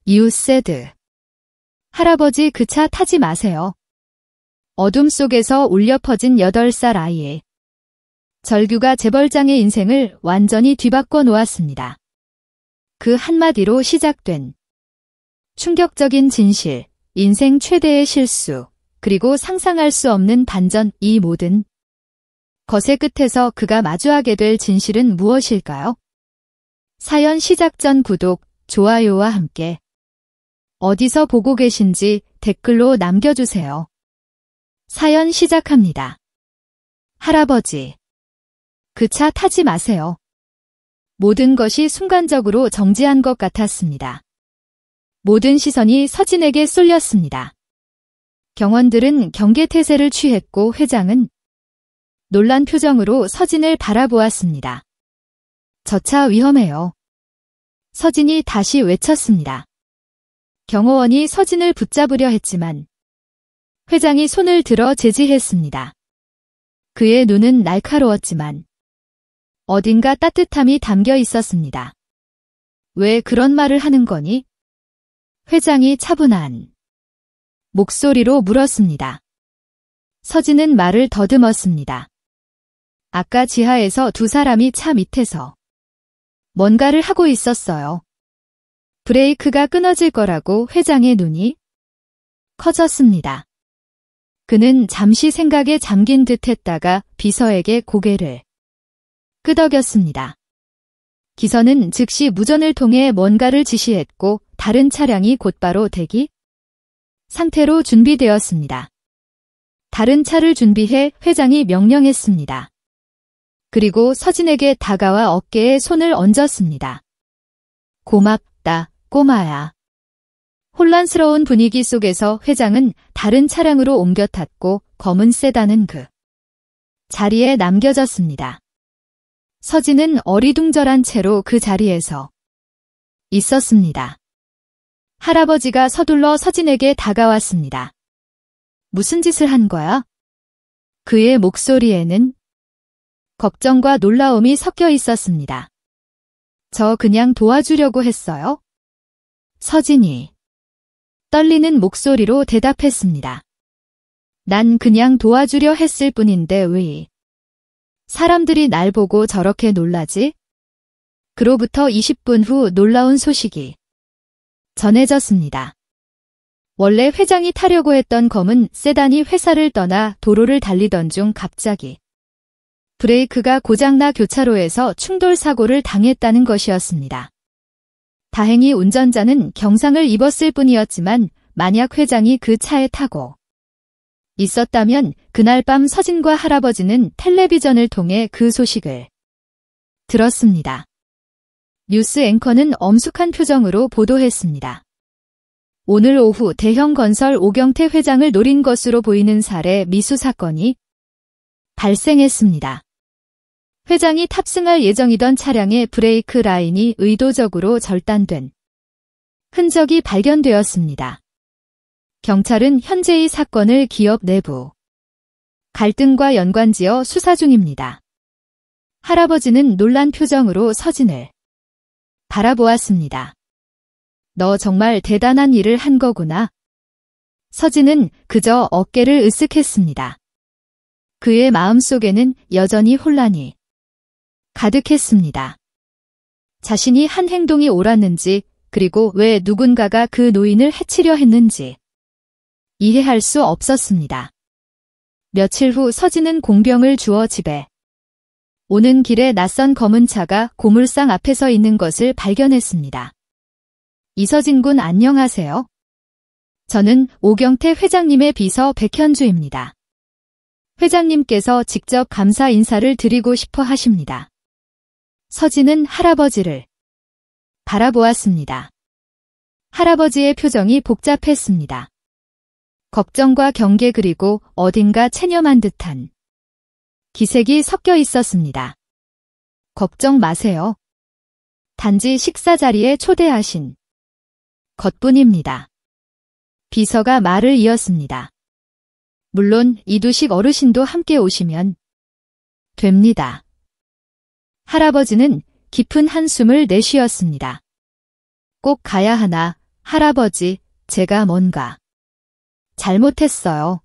You said. 할아버지 그 차 타지 마세요. 어둠 속에서 울려 퍼진 8살 아이의 절규가 재벌장의 인생을 완전히 뒤바꿔 놓았습니다. 그 한마디로 시작된 충격적인 진실, 인생 최대의 실수, 그리고 상상할 수 없는 반전, 이 모든 것의 끝에서 그가 마주하게 될 진실은 무엇일까요? 사연 시작 전 구독, 좋아요와 함께 어디서 보고 계신지 댓글로 남겨주세요. 사연 시작합니다. 할아버지, 그 차 타지 마세요. 모든 것이 순간적으로 정지한 것 같았습니다. 모든 시선이 서진에게 쏠렸습니다. 경원들은 경계태세를 취했고 회장은 놀란 표정으로 서진을 바라보았습니다. 저 차 위험해요. 서진이 다시 외쳤습니다. 경호원이 서진을 붙잡으려 했지만 회장이 손을 들어 제지했습니다. 그의 눈은 날카로웠지만 어딘가 따뜻함이 담겨 있었습니다. 왜 그런 말을 하는 거니? 회장이 차분한 목소리로 물었습니다. 서진은 말을 더듬었습니다. 아까 지하에서 두 사람이 차 밑에서 뭔가를 하고 있었어요. 브레이크가 끊어질 거라고. 회장의 눈이 커졌습니다. 그는 잠시 생각에 잠긴 듯 했다가 비서에게 고개를 끄덕였습니다. 기선은 즉시 무전을 통해 뭔가를 지시했고 다른 차량이 곧바로 대기 상태로 준비되었습니다. 다른 차를 준비해 회장이 명령했습니다. 그리고 서진에게 다가와 어깨에 손을 얹었습니다. 고맙다, 꼬마야. 혼란스러운 분위기 속에서 회장은 다른 차량으로 옮겨 탔고 검은 세단은 그 자리에 남겨졌습니다. 서진은 어리둥절한 채로 그 자리에서 있었습니다. 할아버지가 서둘러 서진에게 다가왔습니다. 무슨 짓을 한 거야? 그의 목소리에는 걱정과 놀라움이 섞여 있었습니다. 저 그냥 도와주려고 했어요. 서진이 떨리는 목소리로 대답했습니다. 난 그냥 도와주려 했을 뿐인데 왜 사람들이 날 보고 저렇게 놀라지? 그로부터 20분 후 놀라운 소식이 전해졌습니다. 원래 회장이 타려고 했던 검은 세단이 회사를 떠나 도로를 달리던 중 갑자기 브레이크가 고장나 교차로에서 충돌 사고를 당했다는 것이었습니다. 다행히 운전자는 경상을 입었을 뿐이었지만 만약 회장이 그 차에 타고 있었다면 그날 밤 서진과 할아버지는 텔레비전을 통해 그 소식을 들었습니다. 뉴스 앵커는 엄숙한 표정으로 보도했습니다. 오늘 오후 대형 건설 오경태 회장을 노린 것으로 보이는 살해 미수 사건이 발생했습니다. 회장이 탑승할 예정이던 차량의 브레이크 라인이 의도적으로 절단된 흔적이 발견되었습니다. 경찰은 현재 이 사건을 기업 내부 갈등과 연관지어 수사 중입니다. 할아버지는 놀란 표정으로 서진을 바라보았습니다. 너 정말 대단한 일을 한 거구나. 서진은 그저 어깨를 으쓱했습니다. 그의 마음속에는 여전히 혼란이 가득했습니다. 자신이 한 행동이 옳았는지, 그리고 왜 누군가가 그 노인을 해치려 했는지 이해할 수 없었습니다. 며칠 후 서진은 공병을 주어 집에 오는 길에 낯선 검은 차가 고물상 앞에 서 있는 것을 발견했습니다. 이서진 군 안녕하세요. 저는 오경태 회장님의 비서 백현주입니다. 회장님께서 직접 감사 인사를 드리고 싶어 하십니다. 서진은 할아버지를 바라보았습니다. 할아버지의 표정이 복잡했습니다. 걱정과 경계 그리고 어딘가 체념한 듯한 기색이 섞여 있었습니다. 걱정 마세요. 단지 식사 자리에 초대하신 것뿐입니다. 비서가 말을 이었습니다. 물론 이두식 어르신도 함께 오시면 됩니다. 할아버지는 깊은 한숨을 내쉬었습니다. 꼭 가야 하나 할아버지, 제가 뭔가 잘못했어요.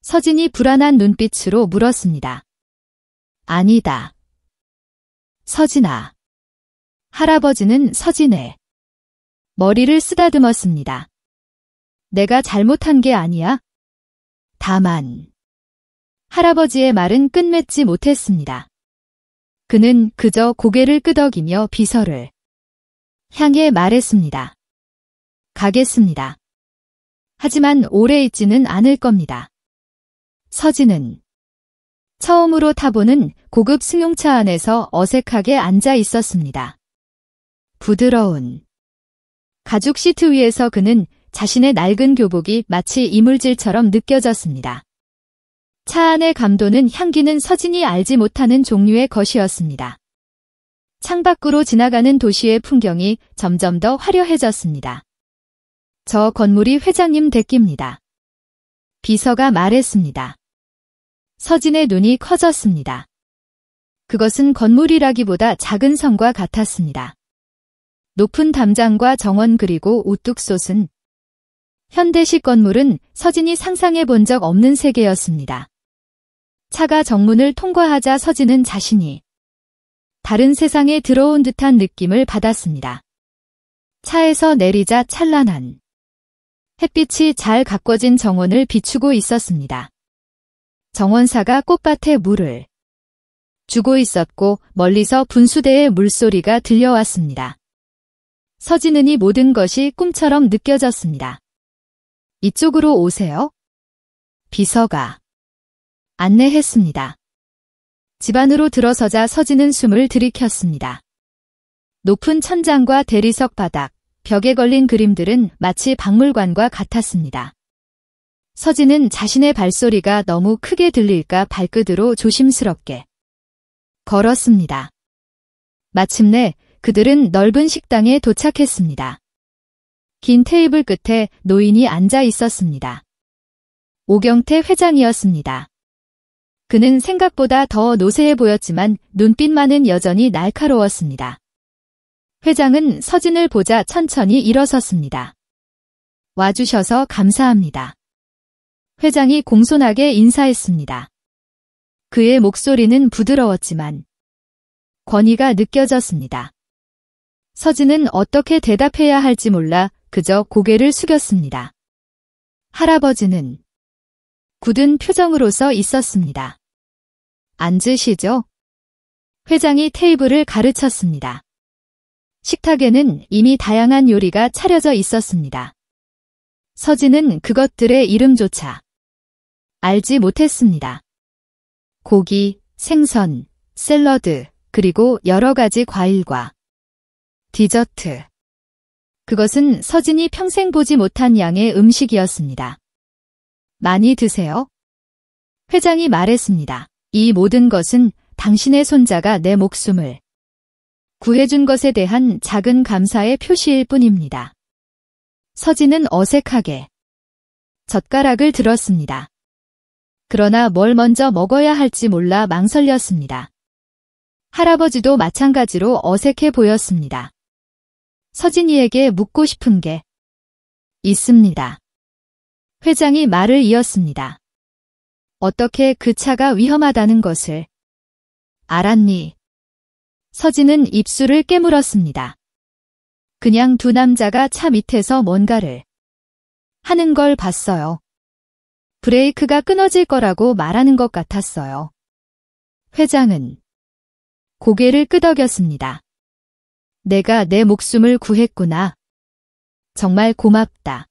서진이 불안한 눈빛으로 물었습니다. 아니다. 서진아. 할아버지는 서진의 머리를 쓰다듬었습니다. 내가 잘못한 게 아니야. 다만 할아버지의 말은 끝맺지 못했습니다. 그는 그저 고개를 끄덕이며 비서를 향해 말했습니다. 가겠습니다. 하지만 오래 있지는 않을 겁니다. 서진은 처음으로 타보는 고급 승용차 안에서 어색하게 앉아 있었습니다. 부드러운 가죽 시트 위에서 그는 자신의 낡은 교복이 마치 이물질처럼 느껴졌습니다. 차 안의 감도는 향기는 서진이 알지 못하는 종류의 것이었습니다. 창밖으로 지나가는 도시의 풍경이 점점 더 화려해졌습니다. 저 건물이 회장님 댁입니다. 비서가 말했습니다. 서진의 눈이 커졌습니다. 그것은 건물이라기보다 작은 성과 같았습니다. 높은 담장과 정원 그리고 우뚝 솟은 현대식 건물은 서진이 상상해 본 적 없는 세계였습니다. 차가 정문을 통과하자 서진은 자신이 다른 세상에 들어온 듯한 느낌을 받았습니다. 차에서 내리자 찬란한 햇빛이 잘 가꿔진 정원을 비추고 있었습니다. 정원사가 꽃밭에 물을 주고 있었고 멀리서 분수대의 물소리가 들려왔습니다. 서진은 이 모든 것이 꿈처럼 느껴졌습니다. 이쪽으로 오세요. 비서가 안내했습니다. 집 안으로 들어서자 서진은 숨을 들이켰습니다. 높은 천장과 대리석 바닥, 벽에 걸린 그림들은 마치 박물관과 같았습니다. 서진은 자신의 발소리가 너무 크게 들릴까 발끝으로 조심스럽게 걸었습니다. 마침내 그들은 넓은 식당에 도착했습니다. 긴 테이블 끝에 노인이 앉아 있었습니다. 오경태 회장이었습니다. 그는 생각보다 더 노쇠해 보였지만 눈빛만은 여전히 날카로웠습니다. 회장은 서진을 보자 천천히 일어섰습니다. 와주셔서 감사합니다. 회장이 공손하게 인사했습니다. 그의 목소리는 부드러웠지만 권위가 느껴졌습니다. 서진은 어떻게 대답해야 할지 몰라 그저 고개를 숙였습니다. 할아버지는 굳은 표정으로 서 있었습니다. 앉으시죠. 회장이 테이블을 가르쳤습니다. 식탁에는 이미 다양한 요리가 차려져 있었습니다. 서진은 그것들의 이름조차 알지 못했습니다. 고기, 생선, 샐러드, 그리고 여러 가지 과일과 디저트. 그것은 서진이 평생 보지 못한 양의 음식이었습니다. 많이 드세요. 회장이 말했습니다. 이 모든 것은 당신의 손자가 내 목숨을 구해준 것에 대한 작은 감사의 표시일 뿐입니다. 서진은 어색하게 젓가락을 들었습니다. 그러나 뭘 먼저 먹어야 할지 몰라 망설였습니다. 할아버지도 마찬가지로 어색해 보였습니다. 서진이에게 묻고 싶은 게 있습니다. 회장이 말을 이었습니다. 어떻게 그 차가 위험하다는 것을 알았니? 서진은 입술을 깨물었습니다. 그냥 두 남자가 차 밑에서 뭔가를 하는 걸 봤어요. 브레이크가 끊어질 거라고 말하는 것 같았어요. 회장은 고개를 끄덕였습니다. 내가 내 목숨을 구했구나. 정말 고맙다.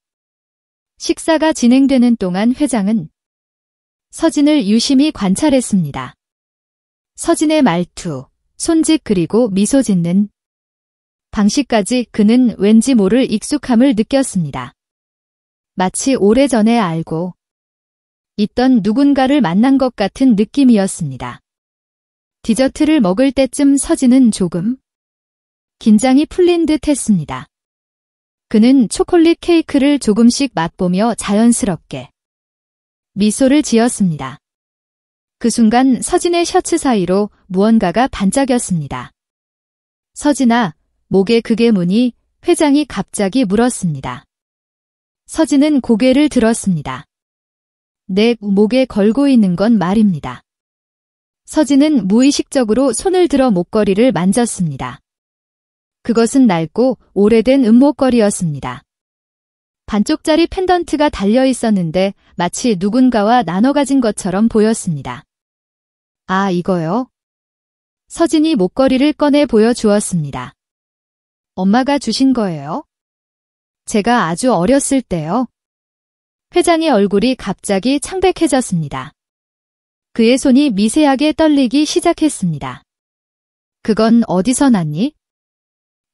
식사가 진행되는 동안 회장은 서진을 유심히 관찰했습니다. 서진의 말투, 손짓 그리고 미소 짓는 방식까지 그는 왠지 모를 익숙함을 느꼈습니다. 마치 오래전에 알고 있던 누군가를 만난 것 같은 느낌이었습니다. 디저트를 먹을 때쯤 서진은 조금 긴장이 풀린 듯 했습니다. 그는 초콜릿 케이크를 조금씩 맛보며 자연스럽게 미소를 지었습니다. 그 순간 서진의 셔츠 사이로 무언가가 반짝였습니다. 서진아, 목에 그게 뭐니? 회장이 갑자기 물었습니다. 서진은 고개를 들었습니다. 내 목에 걸고 있는 건 말입니다. 서진은 무의식적으로 손을 들어 목걸이를 만졌습니다. 그것은 낡고 오래된 은목걸이였습니다. 반쪽짜리 펜던트가 달려 있었는데 마치 누군가와 나눠 가진 것처럼 보였습니다. 아, 이거요? 서진이 목걸이를 꺼내 보여주었습니다. 엄마가 주신 거예요? 제가 아주 어렸을 때요. 회장의 얼굴이 갑자기 창백해졌습니다. 그의 손이 미세하게 떨리기 시작했습니다. 그건 어디서 났니?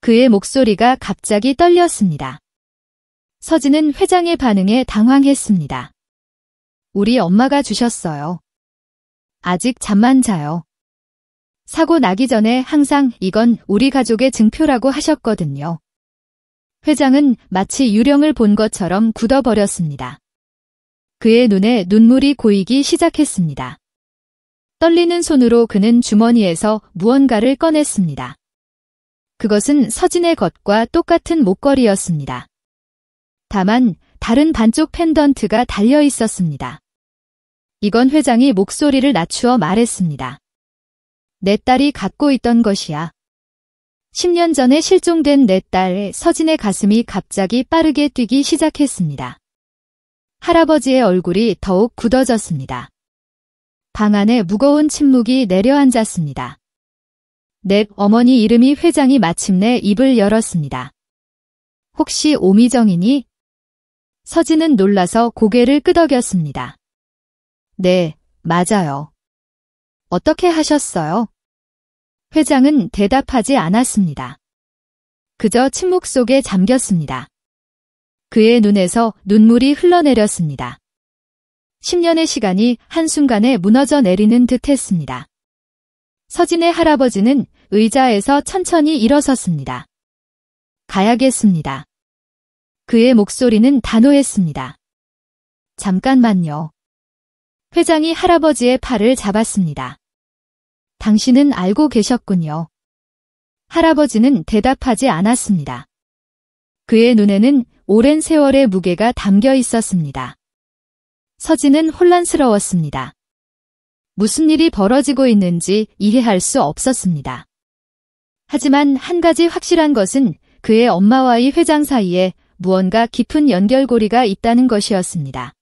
그의 목소리가 갑자기 떨렸습니다. 서진은 회장의 반응에 당황했습니다. 우리 엄마가 주셨어요. 아직 잠만 자요. 사고 나기 전에 항상 이건 우리 가족의 증표라고 하셨거든요. 회장은 마치 유령을 본 것처럼 굳어버렸습니다. 그의 눈에 눈물이 고이기 시작했습니다. 떨리는 손으로 그는 주머니에서 무언가를 꺼냈습니다. 그것은 서진의 것과 똑같은 목걸이였습니다. 다만 다른 반쪽 펜던트가 달려 있었습니다. 이건 회장이 목소리를 낮추어 말했습니다. 내 딸이 갖고 있던 것이야. 10년 전에 실종된 내 딸 서진의 가슴이 갑자기 빠르게 뛰기 시작했습니다. 할아버지의 얼굴이 더욱 굳어졌습니다. 방 안에 무거운 침묵이 내려앉았습니다. 내 어머니 이름이 회장이 마침내 입을 열었습니다. 혹시 오미정이니? 서진은 놀라서 고개를 끄덕였습니다. 네, 맞아요. 어떻게 하셨어요? 회장은 대답하지 않았습니다. 그저 침묵 속에 잠겼습니다. 그의 눈에서 눈물이 흘러내렸습니다. 10년의 시간이 한순간에 무너져 내리는 듯 했습니다. 서진의 할아버지는 의자에서 천천히 일어섰습니다. 가야겠습니다. 그의 목소리는 단호했습니다. 잠깐만요. 회장이 할아버지의 팔을 잡았습니다. 당신은 알고 계셨군요. 할아버지는 대답하지 않았습니다. 그의 눈에는 오랜 세월의 무게가 담겨 있었습니다. 서진은 혼란스러웠습니다. 무슨 일이 벌어지고 있는지 이해할 수 없었습니다. 하지만 한 가지 확실한 것은 그의 엄마와의 회장 사이에 무언가 깊은 연결고리가 있다는 것이었습니다.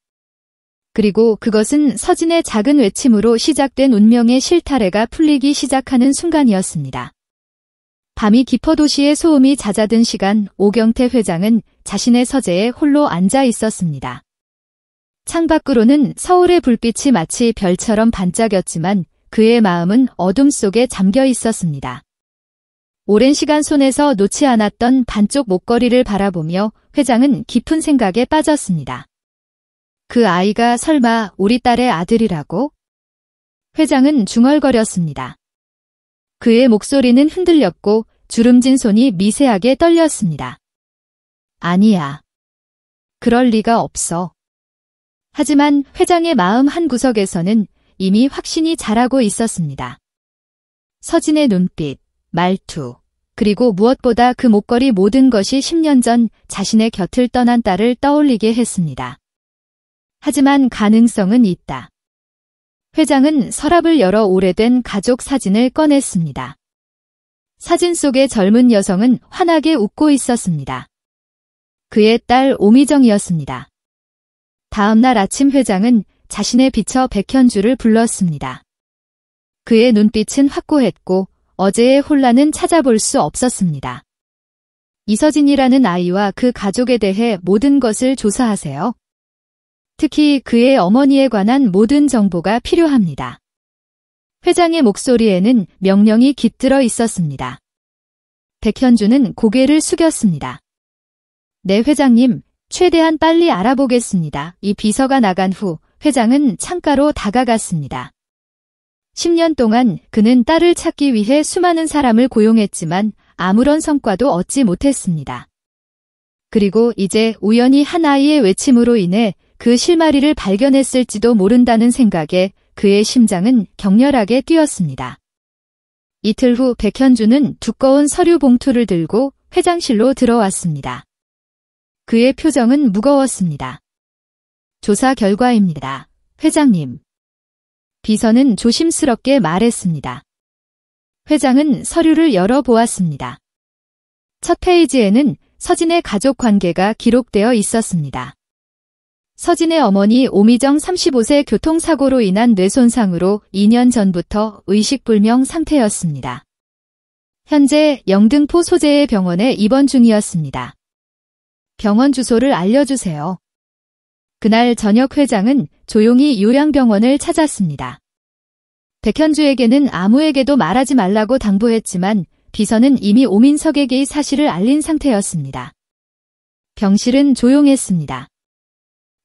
그리고 그것은 서진의 작은 외침으로 시작된 운명의 실타래가 풀리기 시작하는 순간이었습니다. 밤이 깊어 도시의 소음이 잦아든 시간, 오경태 회장은 자신의 서재에 홀로 앉아 있었습니다. 창밖으로는 서울의 불빛이 마치 별처럼 반짝였지만 그의 마음은 어둠 속에 잠겨 있었습니다. 오랜 시간 손에서 놓지 않았던 반쪽 목걸이를 바라보며 회장은 깊은 생각에 빠졌습니다. 그 아이가 설마 우리 딸의 아들이라고? 회장은 중얼거렸습니다. 그의 목소리는 흔들렸고 주름진 손이 미세하게 떨렸습니다. 아니야. 그럴 리가 없어. 하지만 회장의 마음 한구석에서는 이미 확신이 자라고 있었습니다. 서진의 눈빛, 말투, 그리고 무엇보다 그 목걸이 모든 것이 10년 전 자신의 곁을 떠난 딸을 떠올리게 했습니다. 하지만 가능성은 있다. 회장은 서랍을 열어 오래된 가족 사진을 꺼냈습니다. 사진 속의 젊은 여성은 환하게 웃고 있었습니다. 그의 딸 오미정이었습니다. 다음 날 아침 회장은 자신의 비처 백현주를 불렀습니다. 그의 눈빛은 확고했고 어제의 혼란은 찾아볼 수 없었습니다. 이서진이라는 아이와 그 가족에 대해 모든 것을 조사하세요. 특히 그의 어머니에 관한 모든 정보가 필요합니다. 회장의 목소리에는 명령이 깃들어 있었습니다. 백현주는 고개를 숙였습니다. 네, 회장님, 최대한 빨리 알아보겠습니다. 이 비서가 나간 후 회장은 창가로 다가갔습니다. 10년 동안 그는 딸을 찾기 위해 수많은 사람을 고용했지만 아무런 성과도 얻지 못했습니다. 그리고 이제 우연히 한 아이의 외침으로 인해 그 실마리를 발견했을지도 모른다는 생각에 그의 심장은 격렬하게 뛰었습니다. 이틀 후 백현주는 두꺼운 서류 봉투를 들고 회장실로 들어왔습니다. 그의 표정은 무거웠습니다. 조사 결과입니다. 회장님. 비서는 조심스럽게 말했습니다. 회장은 서류를 열어보았습니다. 첫 페이지에는 서진의 가족 관계가 기록되어 있었습니다. 서진의 어머니 오미정 35세 교통사고로 인한 뇌손상으로 2년 전부터 의식불명 상태였습니다. 현재 영등포 소재의 병원에 입원 중이었습니다. 병원 주소를 알려주세요. 그날 저녁 회장은 조용히 요양병원을 찾았습니다. 백현주에게는 아무에게도 말하지 말라고 당부했지만 비서는 이미 오민석에게 이 사실을 알린 상태였습니다. 병실은 조용했습니다.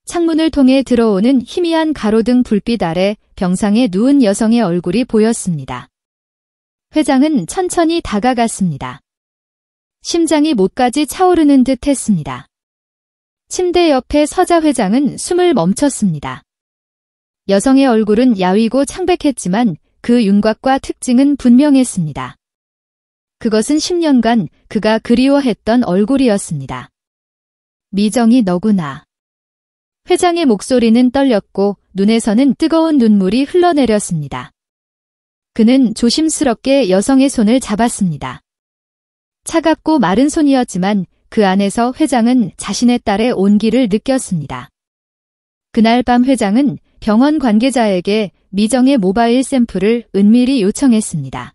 창문을 통해 들어오는 희미한 가로등 불빛 아래 병상에 누운 여성의 얼굴이 보였습니다. 회장은 천천히 다가갔습니다. 심장이 목까지 차오르는 듯 했습니다. 침대 옆에 서자 회장은 숨을 멈췄습니다. 여성의 얼굴은 야위고 창백했지만 그 윤곽과 특징은 분명했습니다. 그것은 10년간 그가 그리워했던 얼굴이었습니다. 미정이 너구나. 회장의 목소리는 떨렸고 눈에서는 뜨거운 눈물이 흘러내렸습니다. 그는 조심스럽게 여성의 손을 잡았습니다. 차갑고 마른 손이었지만 그 안에서 회장은 자신의 딸의 온기를 느꼈습니다. 그날 밤 회장은 병원 관계자에게 미정의 모바일 샘플을 은밀히 요청했습니다.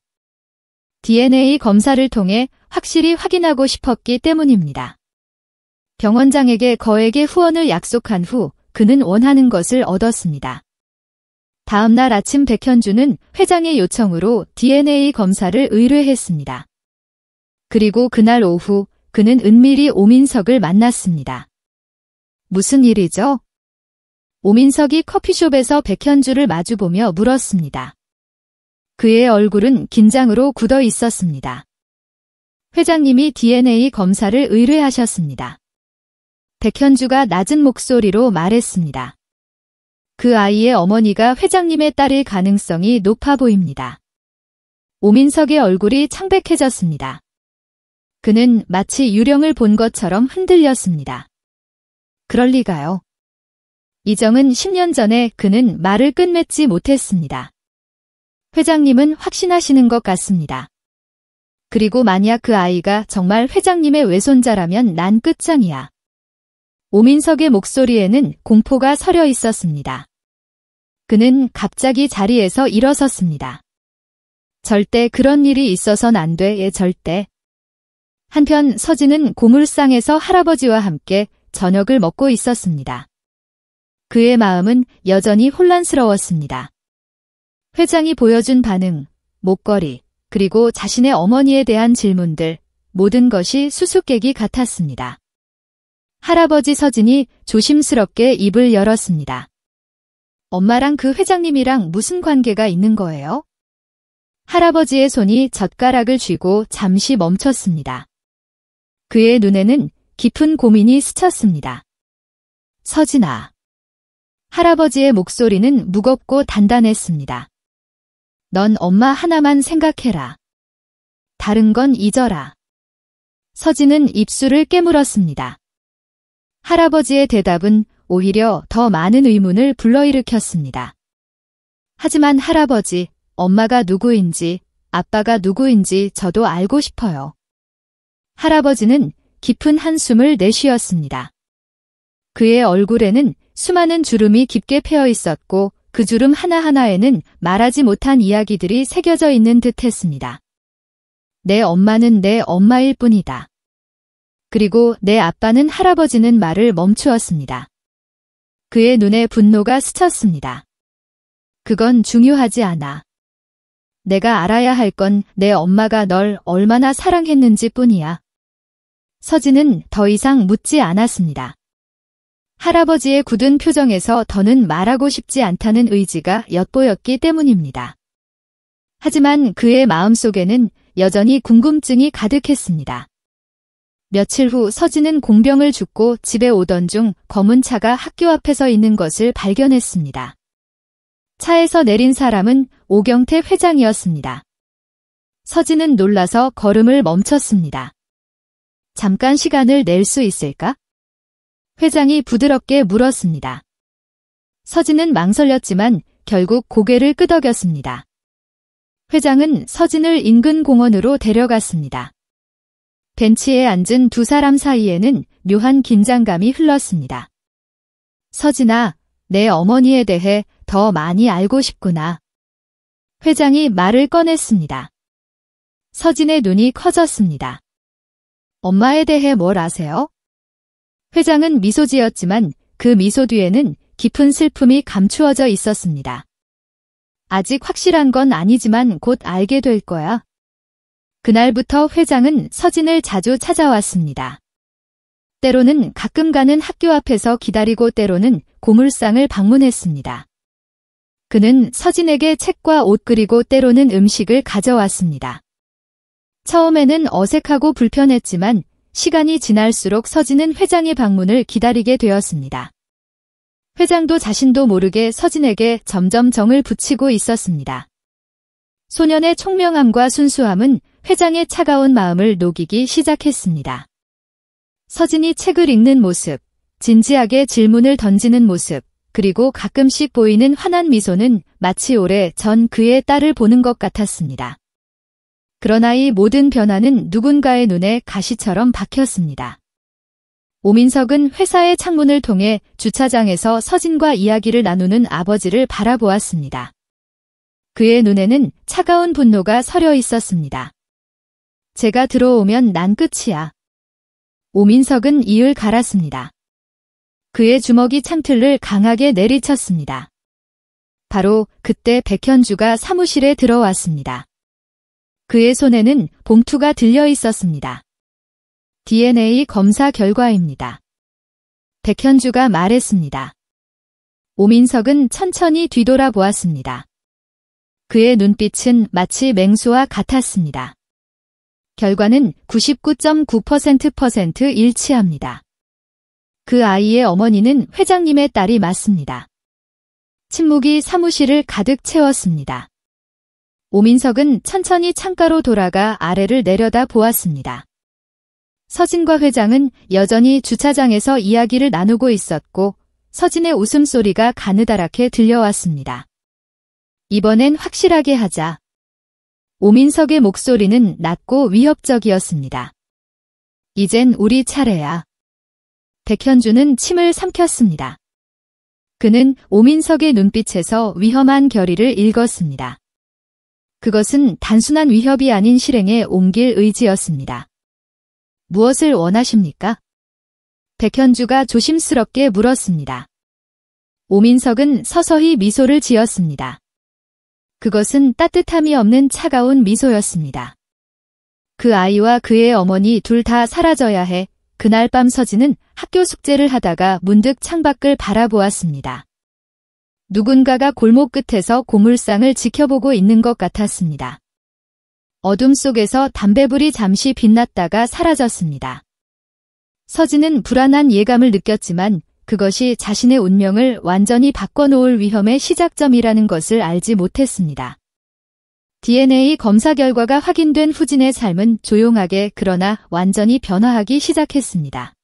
DNA 검사를 통해 확실히 확인하고 싶었기 때문입니다. 병원장에게 거액의 후원을 약속한 후 그는 원하는 것을 얻었습니다. 다음 날 아침 백현주는 회장의 요청으로 DNA 검사를 의뢰했습니다. 그리고 그날 오후 그는 은밀히 오민석을 만났습니다. 무슨 일이죠? 오민석이 커피숍에서 백현주를 마주보며 물었습니다. 그의 얼굴은 긴장으로 굳어 있었습니다. 회장님이 DNA 검사를 의뢰하셨습니다. 백현주가 낮은 목소리로 말했습니다. 그 아이의 어머니가 회장님의 딸일 가능성이 높아 보입니다. 오민석의 얼굴이 창백해졌습니다. 그는 마치 유령을 본 것처럼 흔들렸습니다. 그럴 리가요. 이정은 10년 전에 그는 말을 끝맺지 못했습니다. 회장님은 확신하시는 것 같습니다. 그리고 만약 그 아이가 정말 회장님의 외손자라면 난 끝장이야. 오민석의 목소리에는 공포가 서려 있었습니다. 그는 갑자기 자리에서 일어섰습니다. 절대 그런 일이 있어선 안 돼, 절대. 한편 서진은 고물상에서 할아버지와 함께 저녁을 먹고 있었습니다. 그의 마음은 여전히 혼란스러웠습니다. 회장이 보여준 반응, 목걸이, 그리고 자신의 어머니에 대한 질문들, 모든 것이 수수께끼 같았습니다. 할아버지 서진이 조심스럽게 입을 열었습니다. 엄마랑 그 회장님이랑 무슨 관계가 있는 거예요? 할아버지의 손이 젓가락을 쥐고 잠시 멈췄습니다. 그의 눈에는 깊은 고민이 스쳤습니다. 서진아. 할아버지의 목소리는 무겁고 단단했습니다. 넌 엄마 하나만 생각해라. 다른 건 잊어라. 서진은 입술을 깨물었습니다. 할아버지의 대답은 오히려 더 많은 의문을 불러일으켰습니다. 하지만 할아버지, 엄마가 누구인지, 아빠가 누구인지 저도 알고 싶어요. 할아버지는 깊은 한숨을 내쉬었습니다. 그의 얼굴에는 수많은 주름이 깊게 패여 있었고 그 주름 하나하나에는 말하지 못한 이야기들이 새겨져 있는 듯했습니다. 내 엄마는 내 엄마일 뿐이다. 그리고 내 아빠는 할아버지는 말을 멈추었습니다. 그의 눈에 분노가 스쳤습니다. 그건 중요하지 않아. 내가 알아야 할 건 내 엄마가 널 얼마나 사랑했는지 뿐이야. 서진은 더 이상 묻지 않았습니다. 할아버지의 굳은 표정에서 더는 말하고 싶지 않다는 의지가 엿보였기 때문입니다. 하지만 그의 마음속에는 여전히 궁금증이 가득했습니다. 며칠 후 서진은 공병을 줍고 집에 오던 중 검은 차가 학교 앞에 서 있는 것을 발견했습니다. 차에서 내린 사람은 오경태 회장이었습니다. 서진은 놀라서 걸음을 멈췄습니다. 잠깐 시간을 낼 수 있을까? 회장이 부드럽게 물었습니다. 서진은 망설였지만 결국 고개를 끄덕였습니다. 회장은 서진을 인근 공원으로 데려갔습니다. 벤치에 앉은 두 사람 사이에는 묘한 긴장감이 흘렀습니다. 서진아, 내 어머니에 대해 더 많이 알고 싶구나. 회장이 말을 꺼냈습니다. 서진의 눈이 커졌습니다. 엄마에 대해 뭘 아세요? 회장은 미소 지었지만 그 미소 뒤에는 깊은 슬픔이 감추어져 있었습니다. 아직 확실한 건 아니지만 곧 알게 될 거야. 그날부터 회장은 서진을 자주 찾아왔습니다. 때로는 가끔 가는 학교 앞에서 기다리고 때로는 고물상을 방문했습니다. 그는 서진에게 책과 옷 그리고 때로는 음식을 가져왔습니다. 처음에는 어색하고 불편했지만 시간이 지날수록 서진은 회장의 방문을 기다리게 되었습니다. 회장도 자신도 모르게 서진에게 점점 정을 붙이고 있었습니다. 소년의 총명함과 순수함은 회장의 차가운 마음을 녹이기 시작했습니다. 서진이 책을 읽는 모습, 진지하게 질문을 던지는 모습, 그리고 가끔씩 보이는 환한 미소는 마치 오래 전 그의 딸을 보는 것 같았습니다. 그러나 이 모든 변화는 누군가의 눈에 가시처럼 박혔습니다. 오민석은 회사의 창문을 통해 주차장에서 서진과 이야기를 나누는 아버지를 바라보았습니다. 그의 눈에는 차가운 분노가 서려 있었습니다. 제가 들어오면 난 끝이야. 오민석은 이을 갈았습니다. 그의 주먹이 창틀을 강하게 내리쳤습니다. 바로 그때 백현주가 사무실에 들어왔습니다. 그의 손에는 봉투가 들려 있었습니다. DNA 검사 결과입니다. 백현주가 말했습니다. 오민석은 천천히 뒤돌아보았습니다. 그의 눈빛은 마치 맹수와 같았습니다. 결과는 99.9% 일치합니다. 그 아이의 어머니는 회장님의 딸이 맞습니다. 침묵이 사무실을 가득 채웠습니다. 오민석은 천천히 창가로 돌아가 아래를 내려다 보았습니다. 서진과 회장은 여전히 주차장에서 이야기를 나누고 있었고 서진의 웃음소리가 가느다랗게 들려왔습니다. 이번엔 확실하게 하자. 오민석의 목소리는 낮고 위협적이었습니다. 이젠 우리 차례야. 백현주는 침을 삼켰습니다. 그는 오민석의 눈빛에서 위험한 결의를 읽었습니다. 그것은 단순한 위협이 아닌 실행에 옮길 의지였습니다. 무엇을 원하십니까? 백현주가 조심스럽게 물었습니다. 오민석은 서서히 미소를 지었습니다. 그것은 따뜻함이 없는 차가운 미소였습니다. 그 아이와 그의 어머니 둘 다 사라져야 해. 그날 밤 서진은 학교 숙제를 하다가 문득 창밖을 바라보았습니다. 누군가가 골목 끝에서 고물상을 지켜보고 있는 것 같았습니다. 어둠 속에서 담배불이 잠시 빛났다가 사라졌습니다. 서진은 불안한 예감을 느꼈지만 그것이 자신의 운명을 완전히 바꿔놓을 위험의 시작점이라는 것을 알지 못했습니다. DNA 검사 결과가 확인된 후진의 삶은 조용하게 그러나 완전히 변화하기 시작했습니다.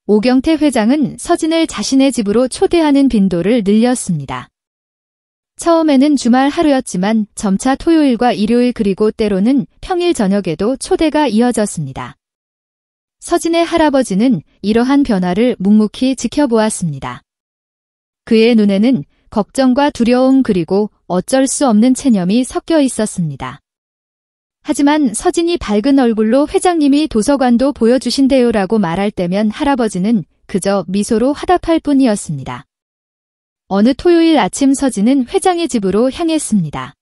오경태 회장은 서진을 자신의 집으로 초대하는 빈도를 늘렸습니다. 처음에는 주말 하루였지만 점차 토요일과 일요일 그리고 때로는 평일 저녁에도 초대가 이어졌습니다. 서진의 할아버지는 이러한 변화를 묵묵히 지켜보았습니다. 그의 눈에는 걱정과 두려움 그리고 어쩔 수 없는 체념이 섞여 있었습니다. 하지만 서진이 밝은 얼굴로 회장님이 도서관도 보여주신대요라고 말할 때면 할아버지는 그저 미소로 화답할 뿐이었습니다. 어느 토요일 아침 서진은 회장의 집으로 향했습니다.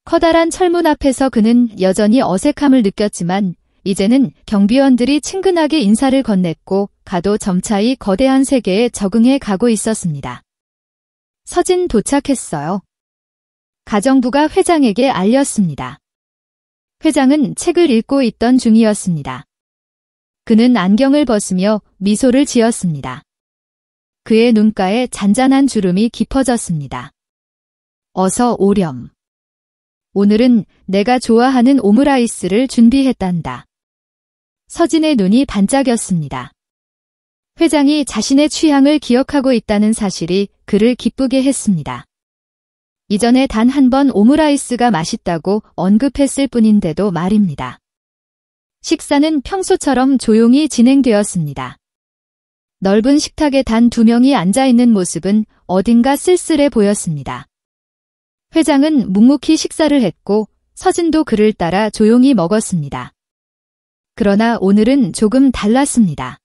커다란 철문 앞에서 그는 여전히 어색함을 느꼈지만 이제는 경비원들이 친근하게 인사를 건넸고 가도 점차히 거대한 세계에 적응해 가고 있었습니다. 서진 도착했어요. 가정부가 회장에게 알렸습니다. 회장은 책을 읽고 있던 중이었습니다. 그는 안경을 벗으며 미소를 지었습니다. 그의 눈가에 잔잔한 주름이 깊어졌습니다. 어서 오렴. 오늘은 내가 좋아하는 오므라이스를 준비했단다. 서진의 눈이 반짝였습니다. 회장이 자신의 취향을 기억하고 있다는 사실이 그를 기쁘게 했습니다. 이전에 단 한 번 오므라이스가 맛있다고 언급했을 뿐인데도 말입니다. 식사는 평소처럼 조용히 진행되었습니다. 넓은 식탁에 단 2명이 앉아있는 모습은 어딘가 쓸쓸해 보였습니다. 회장은 묵묵히 식사를 했고 서진도 그를 따라 조용히 먹었습니다. 그러나 오늘은 조금 달랐습니다.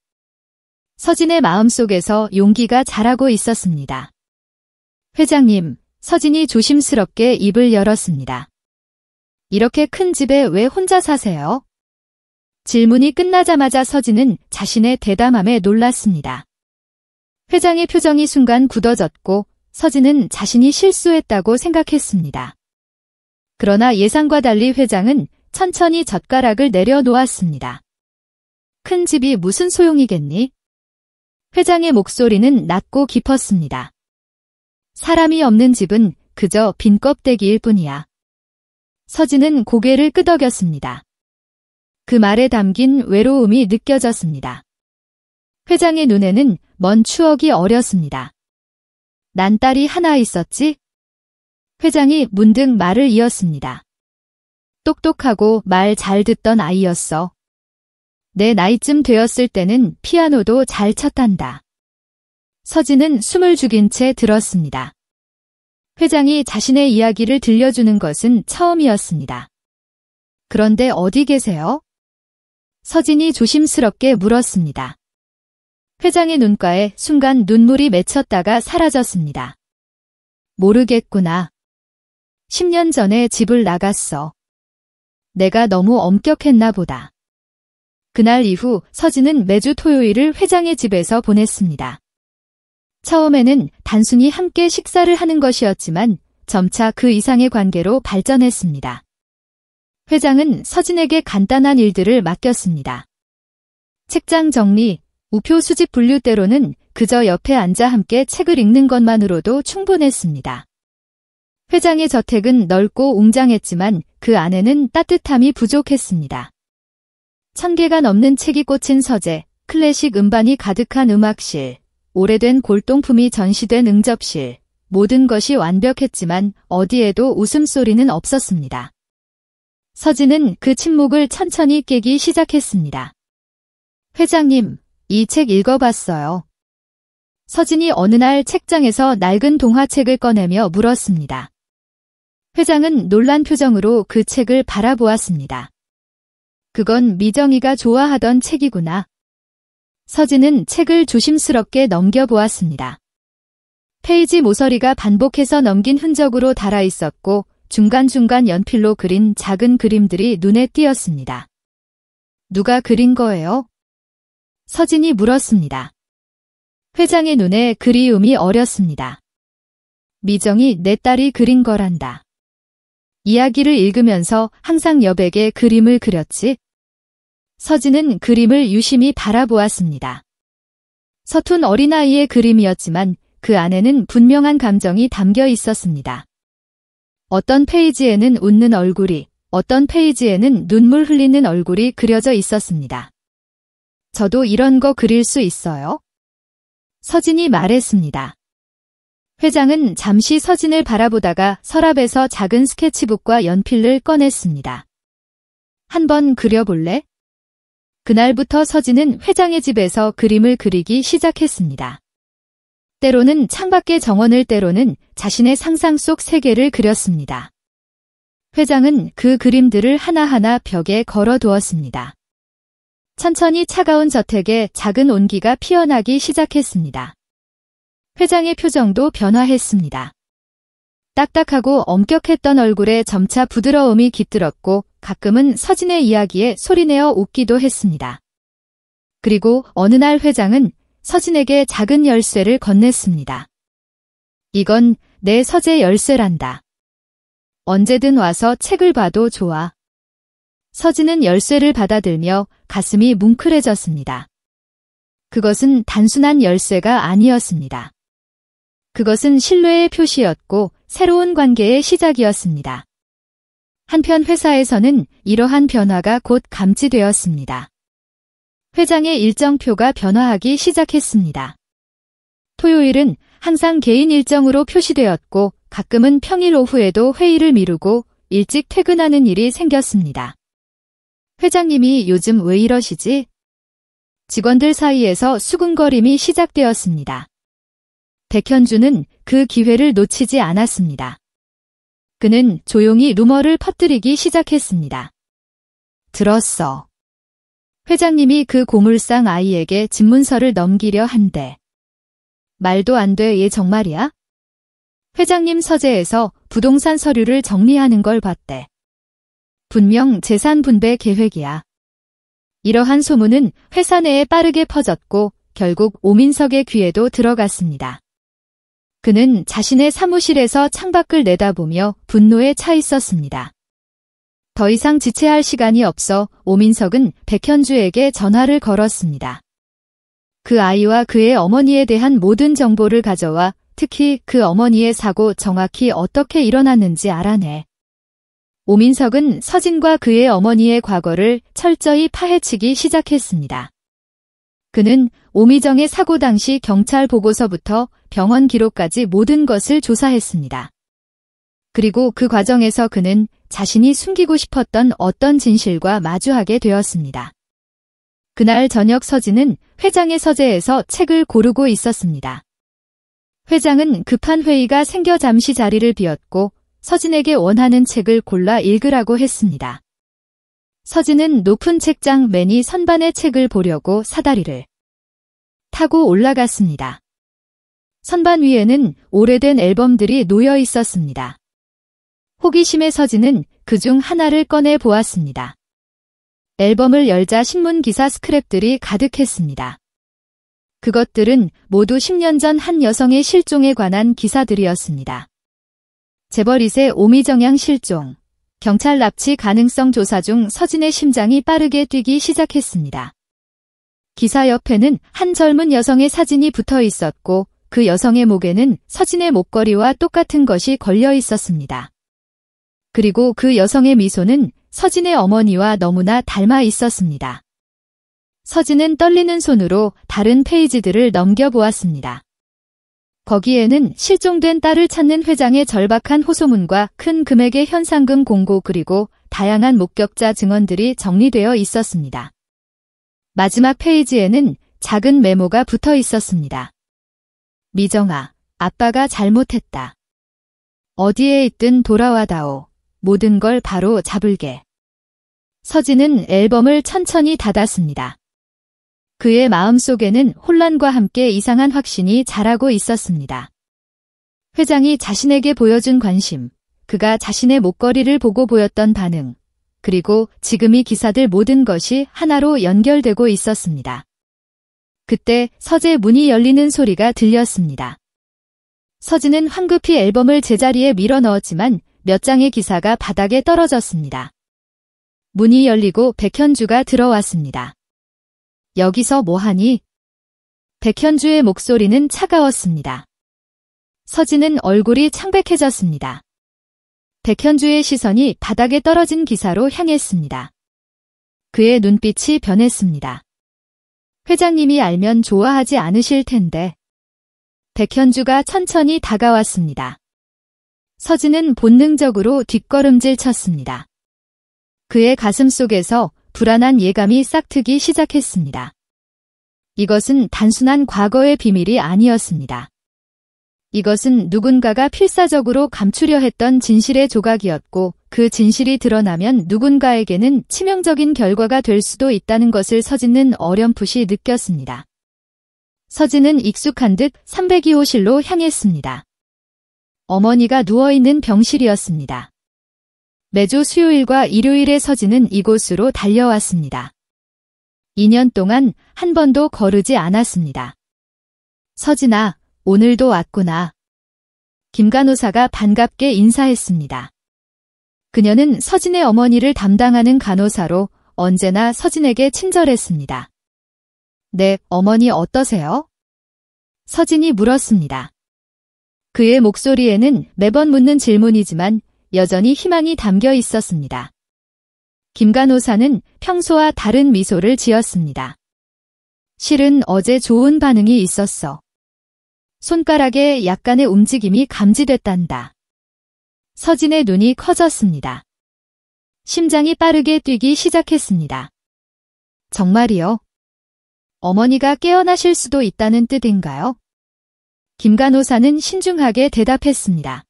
서진의 마음속에서 용기가 자라고 있었습니다. 회장님, 서진이 조심스럽게 입을 열었습니다. 이렇게 큰 집에 왜 혼자 사세요? 질문이 끝나자마자 서진은 자신의 대담함에 놀랐습니다. 회장의 표정이 순간 굳어졌고 서진은 자신이 실수했다고 생각했습니다. 그러나 예상과 달리 회장은 천천히 젓가락을 내려놓았습니다. 큰 집이 무슨 소용이겠니? 회장의 목소리는 낮고 깊었습니다. 사람이 없는 집은 그저 빈 껍데기일 뿐이야. 서진은 고개를 끄덕였습니다. 그 말에 담긴 외로움이 느껴졌습니다. 회장의 눈에는 먼 추억이 어렸습니다. 난 딸이 하나 있었지? 회장이 문득 말을 이었습니다. 똑똑하고 말 잘 듣던 아이였어. 내 나이쯤 되었을 때는 피아노도 잘 쳤단다. 서진은 숨을 죽인 채 들었습니다. 회장이 자신의 이야기를 들려주는 것은 처음이었습니다. 그런데 어디 계세요? 서진이 조심스럽게 물었습니다. 회장의 눈가에 순간 눈물이 맺혔다가 사라졌습니다. 모르겠구나. 10년 전에 집을 나갔어. 내가 너무 엄격했나 보다. 그날 이후 서진은 매주 토요일을 회장의 집에서 보냈습니다. 처음에는 단순히 함께 식사를 하는 것이었지만 점차 그 이상의 관계로 발전했습니다. 회장은 서진에게 간단한 일들을 맡겼습니다. 책장 정리, 우표 수집 분류 때로는 그저 옆에 앉아 함께 책을 읽는 것만으로도 충분했습니다. 회장의 저택은 넓고 웅장했지만 그 안에는 따뜻함이 부족했습니다. 1000개가 넘는 책이 꽂힌 서재, 클래식 음반이 가득한 음악실, 오래된 골동품이 전시된 응접실, 모든 것이 완벽했지만 어디에도 웃음소리는 없었습니다. 서진은 그 침묵을 천천히 깨기 시작했습니다. 회장님, 이 책 읽어봤어요. 서진이 어느 날 책장에서 낡은 동화책을 꺼내며 물었습니다. 회장은 놀란 표정으로 그 책을 바라보았습니다. 그건 미정이가 좋아하던 책이구나. 서진은 책을 조심스럽게 넘겨보았습니다. 페이지 모서리가 반복해서 넘긴 흔적으로 달아 있었고 중간중간 연필로 그린 작은 그림들이 눈에 띄었습니다. 누가 그린 거예요? 서진이 물었습니다. 회장의 눈에 그리움이 어렸습니다. 미정이 내 딸이 그린 거란다. 이야기를 읽으면서 항상 여백에 그림을 그렸지? 서진은 그림을 유심히 바라보았습니다. 서툰 어린아이의 그림이었지만 그 안에는 분명한 감정이 담겨 있었습니다. 어떤 페이지에는 웃는 얼굴이, 어떤 페이지에는 눈물 흘리는 얼굴이 그려져 있었습니다. 저도 이런 거 그릴 수 있어요? 서진이 말했습니다. 회장은 잠시 서진을 바라보다가 서랍에서 작은 스케치북과 연필을 꺼냈습니다. 한번 그려볼래? 그날부터 서진은 회장의 집에서 그림을 그리기 시작했습니다. 때로는 창밖의 정원을, 때로는 자신의 상상 속 세계를 그렸습니다. 회장은 그 그림들을 하나하나 벽에 걸어두었습니다. 천천히 차가운 저택에 작은 온기가 피어나기 시작했습니다. 회장의 표정도 변화했습니다. 딱딱하고 엄격했던 얼굴에 점차 부드러움이 깃들었고 가끔은 서진의 이야기에 소리내어 웃기도 했습니다. 그리고 어느 날 회장은 서진에게 작은 열쇠를 건넸습니다. 이건 내 서재 열쇠란다. 언제든 와서 책을 봐도 좋아. 서진은 열쇠를 받아들며 가슴이 뭉클해졌습니다. 그것은 단순한 열쇠가 아니었습니다. 그것은 신뢰의 표시였고 새로운 관계의 시작이었습니다. 한편 회사에서는 이러한 변화가 곧 감지되었습니다. 회장의 일정표가 변화하기 시작했습니다. 토요일은 항상 개인 일정으로 표시되었고 가끔은 평일 오후에도 회의를 미루고 일찍 퇴근하는 일이 생겼습니다. 회장님이 요즘 왜 이러시지? 직원들 사이에서 수군거림이 시작되었습니다. 백현주는 그 기회를 놓치지 않았습니다. 그는 조용히 루머를 퍼뜨리기 시작했습니다. 들었어. 회장님이 그 고물상 아이에게 집문서를 넘기려 한대. 말도 안 돼, 얘 정말이야? 회장님 서재에서 부동산 서류를 정리하는 걸 봤대. 분명 재산 분배 계획이야. 이러한 소문은 회사 내에 빠르게 퍼졌고 결국 오민석의 귀에도 들어갔습니다. 그는 자신의 사무실에서 창밖을 내다보며 분노에 차 있었습니다. 더 이상 지체할 시간이 없어 오민석은 백현주에게 전화를 걸었습니다. 그 아이와 그의 어머니에 대한 모든 정보를 가져와 특히 그 어머니의 사고 정확히 어떻게 일어났는지 알아내. 오민석은 서진과 그의 어머니의 과거를 철저히 파헤치기 시작했습니다. 그는 오미정의 사고 당시 경찰 보고서부터 병원 기록까지 모든 것을 조사했습니다. 그리고 그 과정에서 그는 자신이 숨기고 싶었던 어떤 진실과 마주하게 되었습니다. 그날 저녁 서진은 회장의 서재에서 책을 고르고 있었습니다. 회장은 급한 회의가 생겨 잠시 자리를 비웠고 서진에게 원하는 책을 골라 읽으라고 했습니다. 서진은 높은 책장 맨이 선반의 책을 보려고 사다리를 타고 올라갔습니다. 선반 위에는 오래된 앨범들이 놓여 있었습니다. 호기심에 서진은 그중 하나를 꺼내 보았습니다. 앨범을 열자 신문 기사 스크랩들이 가득했습니다. 그것들은 모두 10년 전 한 여성의 실종에 관한 기사들이었습니다. 재벌2세 오미정양 실종, 경찰 납치 가능성 조사 중 서진의 심장이 빠르게 뛰기 시작했습니다. 기사 옆에는 한 젊은 여성의 사진이 붙어 있었고 그 여성의 목에는 서진의 목걸이와 똑같은 것이 걸려 있었습니다. 그리고 그 여성의 미소는 서진의 어머니와 너무나 닮아 있었습니다. 서진은 떨리는 손으로 다른 페이지들을 넘겨보았습니다. 거기에는 실종된 딸을 찾는 회장의 절박한 호소문과 큰 금액의 현상금 공고 그리고 다양한 목격자 증언들이 정리되어 있었습니다. 마지막 페이지에는 작은 메모가 붙어 있었습니다. 미정아, 아빠가 잘못했다. 어디에 있든 돌아와다오. 모든 걸 바로 잡을게. 서진은 앨범을 천천히 닫았습니다. 그의 마음속에는 혼란과 함께 이상한 확신이 자라고 있었습니다. 회장이 자신에게 보여준 관심, 그가 자신의 목걸이를 보고 보였던 반응, 그리고 지금 이 기사들 모든 것이 하나로 연결되고 있었습니다. 그때 서재 문이 열리는 소리가 들렸습니다. 서진은 황급히 앨범을 제자리에 밀어 넣었지만 몇 장의 기사가 바닥에 떨어졌습니다. 문이 열리고 백현주가 들어왔습니다. 여기서 뭐하니? 백현주의 목소리는 차가웠습니다. 서진은 얼굴이 창백해졌습니다. 백현주의 시선이 바닥에 떨어진 기사로 향했습니다. 그의 눈빛이 변했습니다. 회장님이 알면 좋아하지 않으실 텐데. 백현주가 천천히 다가왔습니다. 서진은 본능적으로 뒷걸음질 쳤습니다. 그의 가슴 속에서 불안한 예감이 싹트기 시작했습니다. 이것은 단순한 과거의 비밀이 아니었습니다. 이것은 누군가가 필사적으로 감추려 했던 진실의 조각이었고 그 진실이 드러나면 누군가에게는 치명적인 결과가 될 수도 있다는 것을 서진은 어렴풋이 느꼈습니다. 서진은 익숙한 듯 302호실로 향했습니다. 어머니가 누워있는 병실이었습니다. 매주 수요일과 일요일에 서진은 이곳으로 달려왔습니다. 2년 동안 한 번도 거르지 않았습니다. 서진아, 오늘도 왔구나. 김 간호사가 반갑게 인사했습니다. 그녀는 서진의 어머니를 담당하는 간호사로 언제나 서진에게 친절했습니다. 네, 어머니 어떠세요? 서진이 물었습니다. 그의 목소리에는 매번 묻는 질문이지만 여전히 희망이 담겨 있었습니다. 김 간호사는 평소와 다른 미소를 지었습니다. 실은 어제 좋은 반응이 있었어. 손가락에 약간의 움직임이 감지됐단다. 서진의 눈이 커졌습니다. 심장이 빠르게 뛰기 시작했습니다. 정말이요? 어머니가 깨어나실 수도 있다는 뜻인가요? 김 간호사는 신중하게 대답했습니다.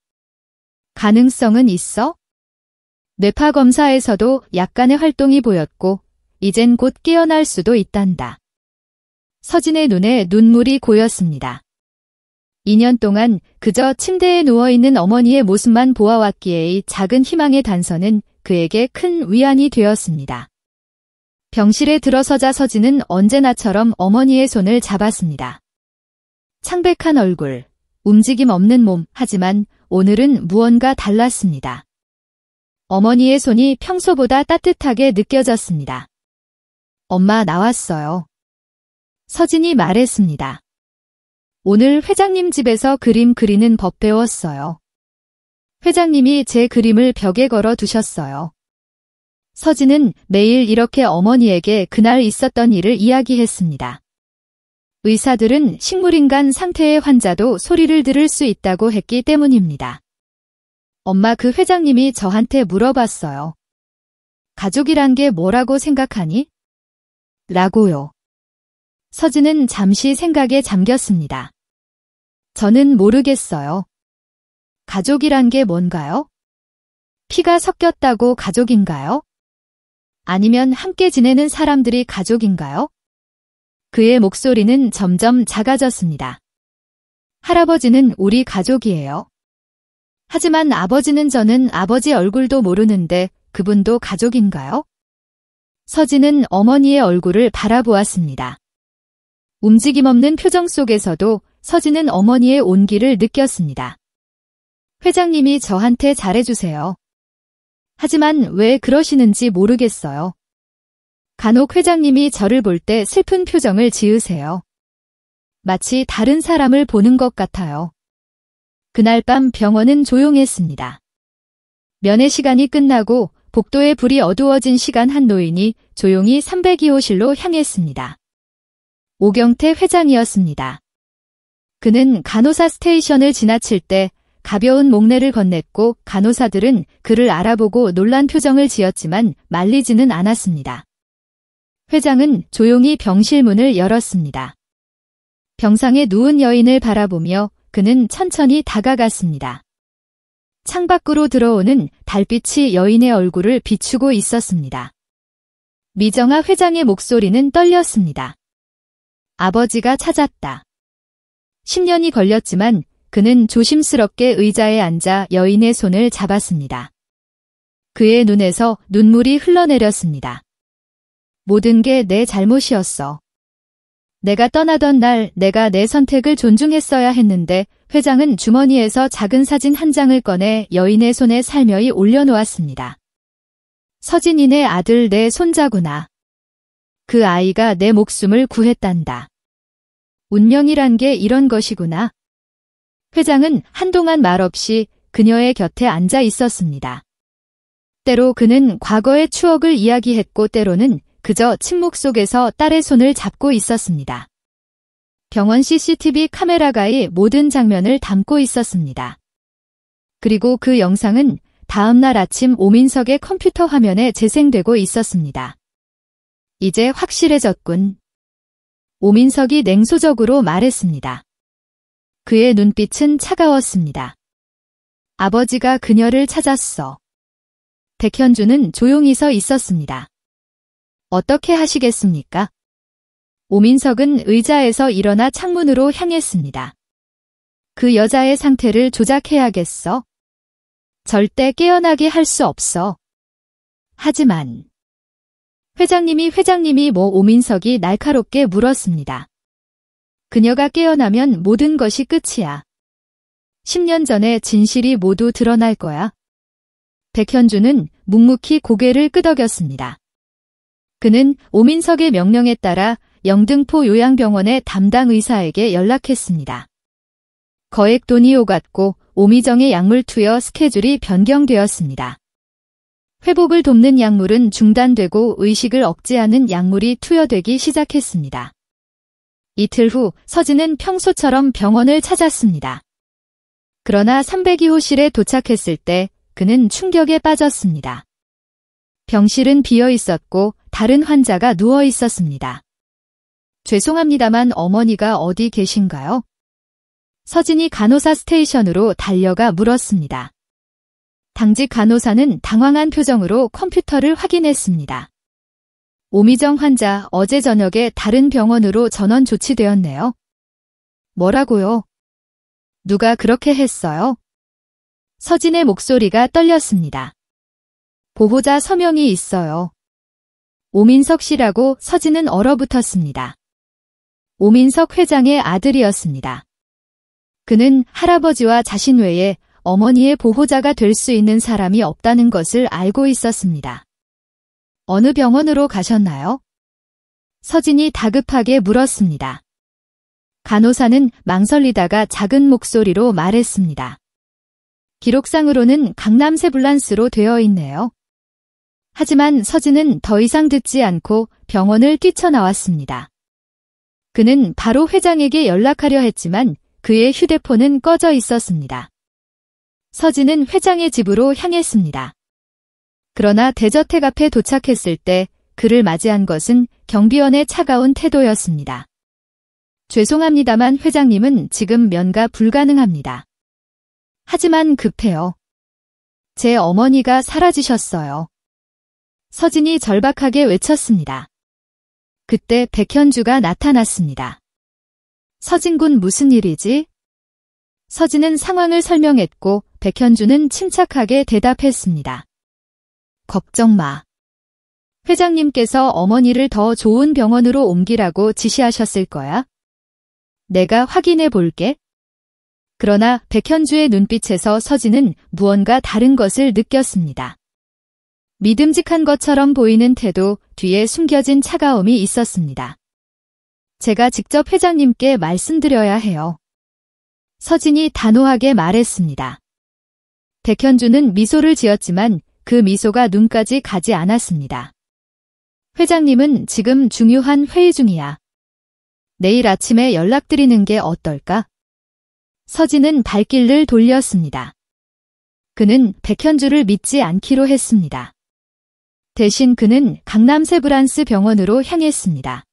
가능성은 있어? 뇌파 검사에서도 약간의 활동이 보였고 이젠 곧 깨어날 수도 있단다. 서진의 눈에 눈물이 고였습니다. 2년 동안 그저 침대에 누워있는 어머니의 모습만 보아왔기에의 작은 희망의 단서는 그에게 큰 위안이 되었습니다. 병실에 들어서자 서진은 언제나처럼 어머니의 손을 잡았습니다. 창백한 얼굴, 움직임 없는 몸, 하지만 오늘은 무언가 달랐습니다. 어머니의 손이 평소보다 따뜻하게 느껴졌습니다. 엄마 나왔어요. 서진이 말했습니다. 오늘 회장님 집에서 그림 그리는 법 배웠어요. 회장님이 제 그림을 벽에 걸어 두셨어요. 서진은 매일 이렇게 어머니에게 그날 있었던 일을 이야기했습니다. 의사들은 식물인간 상태의 환자도 소리를 들을 수 있다고 했기 때문입니다. 엄마, 그 회장님이 저한테 물어봤어요. 가족이란 게 뭐라고 생각하니? 라고요. 서진은 잠시 생각에 잠겼습니다. 저는 모르겠어요. 가족이란 게 뭔가요? 피가 섞였다고 가족인가요? 아니면 함께 지내는 사람들이 가족인가요? 그의 목소리는 점점 작아졌습니다. 할아버지는 우리 가족이에요. 하지만 아버지는, 저는 아버지 얼굴도 모르는데 그분도 가족인가요? 서진은 어머니의 얼굴을 바라보았습니다. 움직임 없는 표정 속에서도 서진은 어머니의 온기를 느꼈습니다. 회장님이 저한테 잘해주세요. 하지만 왜 그러시는지 모르겠어요. 간혹 회장님이 저를 볼 때 슬픈 표정을 지으세요. 마치 다른 사람을 보는 것 같아요. 그날 밤 병원은 조용했습니다. 면회 시간이 끝나고 복도에 불이 어두워진 시간, 한 노인이 조용히 302호실로 향했습니다. 오경태 회장이었습니다. 그는 간호사 스테이션을 지나칠 때 가벼운 목례를 건넸고 간호사들은 그를 알아보고 놀란 표정을 지었지만 말리지는 않았습니다. 회장은 조용히 병실 문을 열었습니다. 병상에 누운 여인을 바라보며 그는 천천히 다가갔습니다. 창밖으로 들어오는 달빛이 여인의 얼굴을 비추고 있었습니다. 미정아 회장의 목소리는 떨렸습니다. 아버지가 찾았다. 10년이 걸렸지만 그는 조심스럽게 의자에 앉아 여인의 손을 잡았습니다. 그의 눈에서 눈물이 흘러내렸습니다. 모든 게 내 잘못이었어. 내가 떠나던 날 내가 내 선택을 존중했어야 했는데. 회장은 주머니에서 작은 사진 한 장을 꺼내 여인의 손에 살며이 올려놓았습니다. 서진이네 아들, 내 손자구나. 그 아이가 내 목숨을 구했단다. 운명이란 게 이런 것이구나. 회장은 한동안 말없이 그녀의 곁에 앉아 있었습니다. 때로 그는 과거의 추억을 이야기했고 때로는 그저 침묵 속에서 딸의 손을 잡고 있었습니다. 병원 CCTV 카메라가의 모든 장면을 담고 있었습니다. 그리고 그 영상은 다음 날 아침 오민석의 컴퓨터 화면에 재생되고 있었습니다. 이제 확실해졌군. 오민석이 냉소적으로 말했습니다. 그의 눈빛은 차가웠습니다. 아버지가 그녀를 찾았어. 백현주는 조용히 서 있었습니다. 어떻게 하시겠습니까? 오민석은 의자에서 일어나 창문으로 향했습니다. 그 여자의 상태를 조작해야겠어. 절대 깨어나게 할 수 없어. 하지만 회장님이 뭐? 오민석이 날카롭게 물었습니다. 그녀가 깨어나면 모든 것이 끝이야. 10년 전의 진실이 모두 드러날 거야. 백현주는 묵묵히 고개를 끄덕였습니다. 그는 오민석의 명령에 따라 영등포 요양병원의 담당 의사에게 연락했습니다. 거액 돈이 오갔고 오미정의 약물 투여 스케줄이 변경되었습니다. 회복을 돕는 약물은 중단되고 의식을 억제하는 약물이 투여되기 시작했습니다. 이틀 후 서진은 평소처럼 병원을 찾았습니다. 그러나 302호실에 도착했을 때 그는 충격에 빠졌습니다. 병실은 비어 있었고 다른 환자가 누워 있었습니다. 죄송합니다만 어머니가 어디 계신가요? 서진이 간호사 스테이션으로 달려가 물었습니다. 당직 간호사는 당황한 표정으로 컴퓨터를 확인했습니다. 오미정 환자 어제 저녁에 다른 병원으로 전원 조치되었네요. 뭐라고요? 누가 그렇게 했어요? 서진의 목소리가 떨렸습니다. 보호자 서명이 있어요. 오민석 씨라고 서진은 얼어붙었습니다. 오민석 회장의 아들이었습니다. 그는 할아버지와 자신 외에 어머니의 보호자가 될 수 있는 사람이 없다는 것을 알고 있었습니다. 어느 병원으로 가셨나요? 서진이 다급하게 물었습니다. 간호사는 망설이다가 작은 목소리로 말했습니다. 기록상으로는 강남 세블란스로 되어 있네요. 하지만 서진은 더 이상 듣지 않고 병원을 뛰쳐나왔습니다. 그는 바로 회장에게 연락하려 했지만 그의 휴대폰은 꺼져 있었습니다. 서진은 회장의 집으로 향했습니다. 그러나 대저택 앞에 도착했을 때 그를 맞이한 것은 경비원의 차가운 태도였습니다. 죄송합니다만 회장님은 지금 면가 불가능합니다. 하지만 급해요. 제 어머니가 사라지셨어요. 서진이 절박하게 외쳤습니다. 그때 백현주가 나타났습니다. 서진군 무슨 일이지? 서진은 상황을 설명했고 백현주는 침착하게 대답했습니다. 걱정 마. 회장님께서 어머니를 더 좋은 병원으로 옮기라고 지시하셨을 거야. 내가 확인해 볼게. 그러나 백현주의 눈빛에서 서진은 무언가 다른 것을 느꼈습니다. 믿음직한 것처럼 보이는 태도 뒤에 숨겨진 차가움이 있었습니다. 제가 직접 회장님께 말씀드려야 해요. 서진이 단호하게 말했습니다. 백현주는 미소를 지었지만 그 미소가 눈까지 가지 않았습니다. 회장님은 지금 중요한 회의 중이야. 내일 아침에 연락드리는 게 어떨까? 서진은 발길을 돌렸습니다. 그는 백현주를 믿지 않기로 했습니다. 대신 그는 강남 세브란스 병원으로 향했습니다.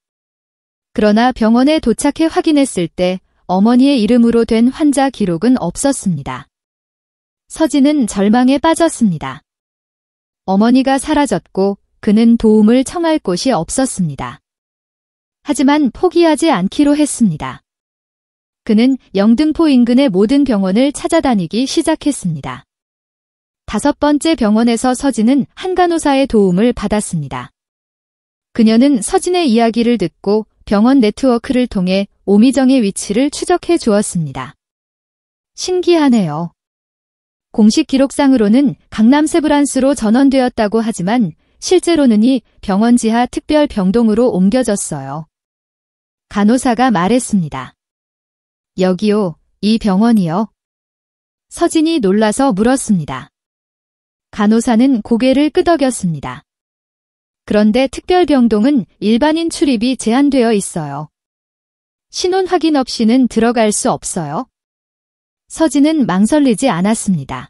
그러나 병원에 도착해 확인했을 때 어머니의 이름으로 된 환자 기록은 없었습니다. 서진은 절망에 빠졌습니다. 어머니가 사라졌고 그는 도움을 청할 곳이 없었습니다. 하지만 포기하지 않기로 했습니다. 그는 영등포 인근의 모든 병원을 찾아다니기 시작했습니다. 5번째 병원에서 서진은 한 간호사의 도움을 받았습니다. 그녀는 서진의 이야기를 듣고 병원 네트워크를 통해 오미정의 위치를 추적해 주었습니다. 신기하네요. 공식 기록상으로는 강남 세브란스로 전원되었다고 하지만 실제로는 이 병원 지하 특별 병동으로 옮겨졌어요. 간호사가 말했습니다. 여기요, 이 병원이요. 서진이 놀라서 물었습니다. 간호사는 고개를 끄덕였습니다. 그런데 특별병동은 일반인 출입이 제한되어 있어요. 신원 확인 없이는 들어갈 수 없어요. 서진은 망설이지 않았습니다.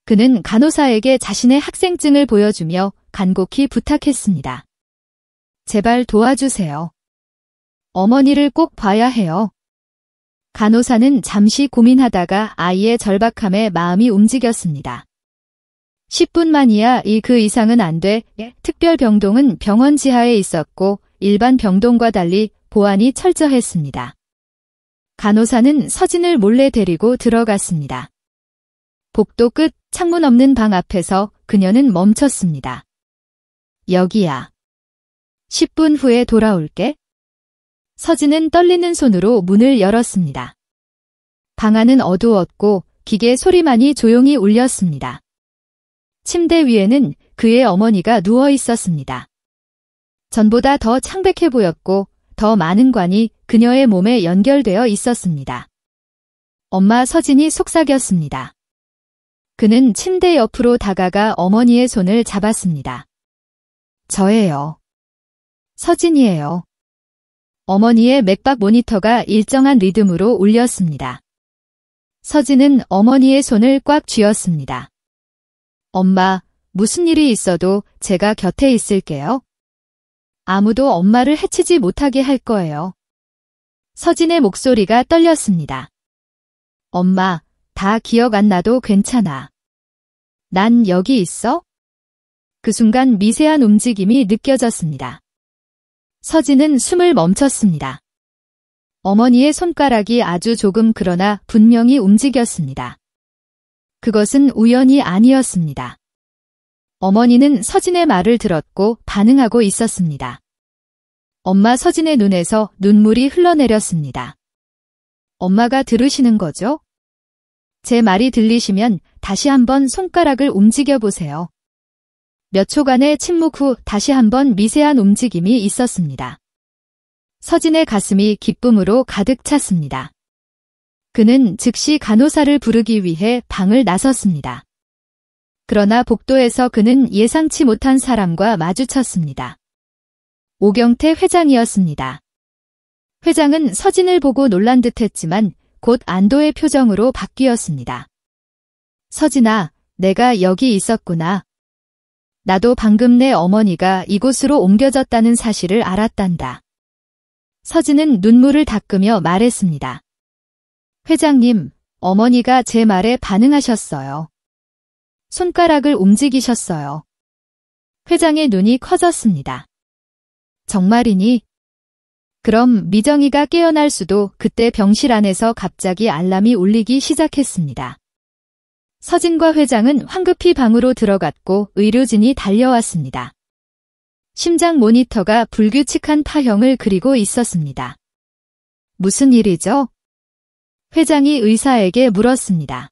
그는 간호사에게 자신의 학생증을 보여주며 간곡히 부탁했습니다. 제발 도와주세요. 어머니를 꼭 봐야 해요. 간호사는 잠시 고민하다가 아이의 절박함에 마음이 움직였습니다. 10분만이야 그 이상은 안 돼. 특별병동은 병원 지하에 있었고 일반 병동과 달리 보안이 철저했습니다. 간호사는 서진을 몰래 데리고 들어갔습니다. 복도 끝 창문 없는 방 앞에서 그녀는 멈췄습니다. 여기야. 10분 후에 돌아올게. 서진은 떨리는 손으로 문을 열었습니다. 방 안은 어두웠고 기계 소리만이 조용히 울렸습니다. 침대 위에는 그의 어머니가 누워 있었습니다. 전보다 더 창백해 보였고 더 많은 관이 그녀의 몸에 연결되어 있었습니다. 엄마 서진이 속삭였습니다. 그는 침대 옆으로 다가가 어머니의 손을 잡았습니다. 저예요. 서진이에요. 어머니의 맥박 모니터가 일정한 리듬으로 울렸습니다. 서진은 어머니의 손을 꽉 쥐었습니다. 엄마, 무슨 일이 있어도 제가 곁에 있을게요. 아무도 엄마를 해치지 못하게 할 거예요. 서진의 목소리가 떨렸습니다. 엄마, 다 기억 안 나도 괜찮아. 난 여기 있어? 그 순간 미세한 움직임이 느껴졌습니다. 서진은 숨을 멈췄습니다. 어머니의 손가락이 아주 조금 그러나 분명히 움직였습니다. 그것은 우연이 아니었습니다. 어머니는 서진의 말을 들었고 반응하고 있었습니다. 엄마 서진의 눈에서 눈물이 흘러내렸습니다. 엄마가 들으시는 거죠? 제 말이 들리시면 다시 한번 손가락을 움직여 보세요. 몇 초간의 침묵 후 다시 한번 미세한 움직임이 있었습니다. 서진의 가슴이 기쁨으로 가득 찼습니다. 그는 즉시 간호사를 부르기 위해 방을 나섰습니다. 그러나 복도에서 그는 예상치 못한 사람과 마주쳤습니다. 오경태 회장이었습니다. 회장은 서진을 보고 놀란 듯했지만 곧 안도의 표정으로 바뀌었습니다. 서진아, 내가 여기 있었구나. 나도 방금 내 어머니가 이곳으로 옮겨졌다는 사실을 알았단다. 서진은 눈물을 닦으며 말했습니다. 회장님, 어머니가 제 말에 반응하셨어요. 손가락을 움직이셨어요. 회장의 눈이 커졌습니다. 정말이니? 그럼 미정이가 깨어날 수도. 그때 병실 안에서 갑자기 알람이 울리기 시작했습니다. 서진과 회장은 황급히 방으로 들어갔고 의료진이 달려왔습니다. 심장 모니터가 불규칙한 파형을 그리고 있었습니다. 무슨 일이죠? 회장이 의사에게 물었습니다.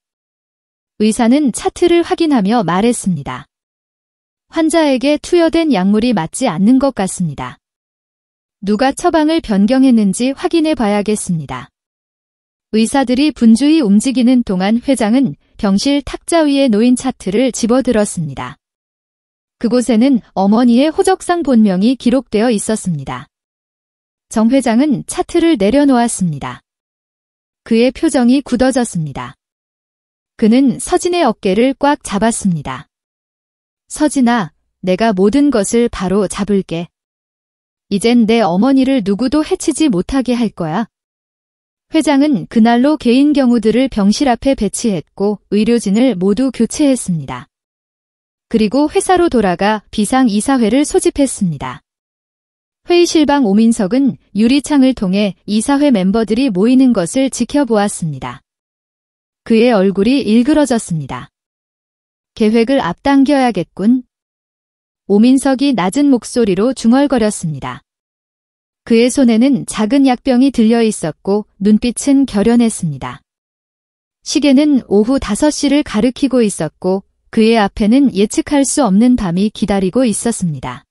의사는 차트를 확인하며 말했습니다. 환자에게 투여된 약물이 맞지 않는 것 같습니다. 누가 처방을 변경했는지 확인해 봐야겠습니다. 의사들이 분주히 움직이는 동안 회장은 병실 탁자 위에 놓인 차트를 집어들었습니다. 그곳에는 어머니의 호적상 본명이 기록되어 있었습니다. 정 회장은 차트를 내려놓았습니다. 그의 표정이 굳어졌습니다. 그는 서진의 어깨를 꽉 잡았습니다. 서진아, 내가 모든 것을 바로 잡을게. 이젠 내 어머니를 누구도 해치지 못하게 할 거야. 회장은 그날로 개인 경우들을 병실 앞에 배치했고 의료진을 모두 교체했습니다. 그리고 회사로 돌아가 비상이사회를 소집했습니다. 회의실방 오민석은 유리창을 통해 이사회 멤버들이 모이는 것을 지켜보았습니다. 그의 얼굴이 일그러졌습니다. 계획을 앞당겨야겠군. 오민석이 낮은 목소리로 중얼거렸습니다. 그의 손에는 작은 약병이 들려 있었고 눈빛은 결연했습니다. 시계는 오후 5시를 가리키고 있었고 그의 앞에는 예측할 수 없는 밤이 기다리고 있었습니다.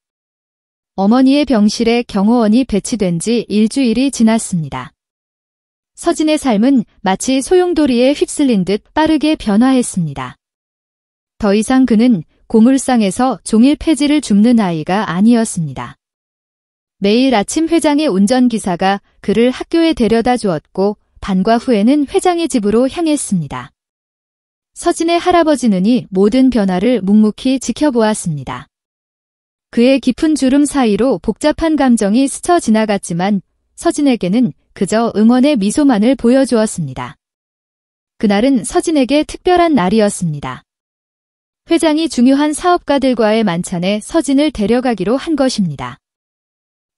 어머니의 병실에 경호원이 배치된 지 일주일이 지났습니다. 서진의 삶은 마치 소용돌이에 휩쓸린 듯 빠르게 변화했습니다. 더 이상 그는 고물상에서 종일 폐지를 줍는 아이가 아니었습니다. 매일 아침 회장의 운전기사가 그를 학교에 데려다 주었고 반과 후에는 회장의 집으로 향했습니다. 서진의 할아버지 눈이 모든 변화를 묵묵히 지켜보았습니다. 그의 깊은 주름 사이로 복잡한 감정이 스쳐 지나갔지만 서진에게는 그저 응원의 미소만을 보여주었습니다. 그날은 서진에게 특별한 날이었습니다. 회장이 중요한 사업가들과의 만찬에 서진을 데려가기로 한 것입니다.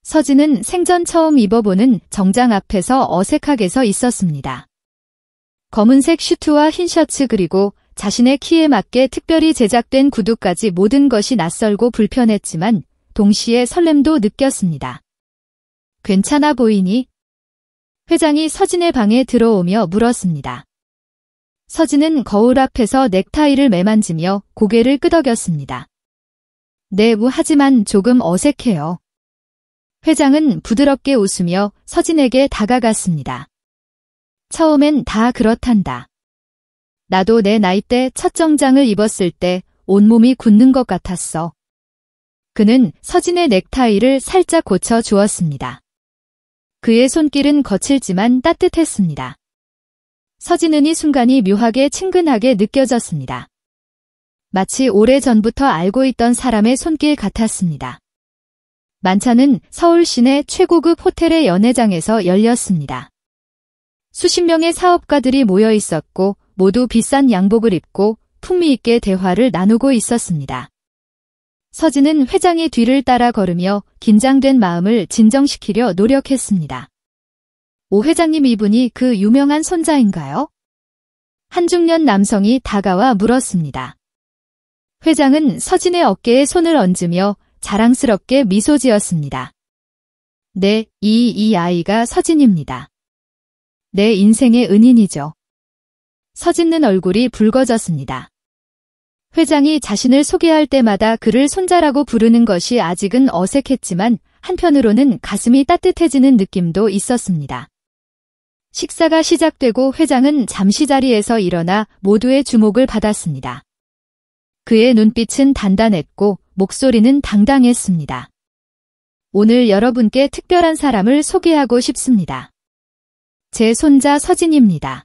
서진은 생전 처음 입어보는 정장 앞에서 어색하게 서 있었습니다. 검은색 슈트와 흰 셔츠 그리고 자신의 키에 맞게 특별히 제작된 구두까지 모든 것이 낯설고 불편했지만 동시에 설렘도 느꼈습니다. 괜찮아 보이니? 회장이 서진의 방에 들어오며 물었습니다. 서진은 거울 앞에서 넥타이를 매만지며 고개를 끄덕였습니다. 네, 하지만 조금 어색해요. 회장은 부드럽게 웃으며 서진에게 다가갔습니다. 처음엔 다 그렇단다. 나도 내 나이 때 첫 정장을 입었을 때 온몸이 굳는 것 같았어. 그는 서진의 넥타이를 살짝 고쳐 주었습니다. 그의 손길은 거칠지만 따뜻했습니다. 서진은 이 순간이 묘하게 친근하게 느껴졌습니다. 마치 오래전부터 알고 있던 사람의 손길 같았습니다. 만찬은 서울 시내 최고급 호텔의 연회장에서 열렸습니다. 수십 명의 사업가들이 모여 있었고 모두 비싼 양복을 입고 풍미 있게 대화를 나누고 있었습니다. 서진은 회장의 뒤를 따라 걸으며 긴장된 마음을 진정시키려 노력했습니다. 오 회장님, 이분이 그 유명한 손자인가요? 한 중년 남성이 다가와 물었습니다. 회장은 서진의 어깨에 손을 얹으며 자랑스럽게 미소 지었습니다. 네, 이 아이가 서진입니다. 내 인생의 은인이죠. 서진은 얼굴이 붉어졌습니다. 회장이 자신을 소개할 때마다 그를 손자라고 부르는 것이 아직은 어색했지만 한편으로는 가슴이 따뜻해지는 느낌도 있었습니다. 식사가 시작되고 회장은 잠시 자리에서 일어나 모두의 주목을 받았습니다. 그의 눈빛은 단단했고 목소리는 당당했습니다. 오늘 여러분께 특별한 사람을 소개하고 싶습니다. 제 손자 서진입니다.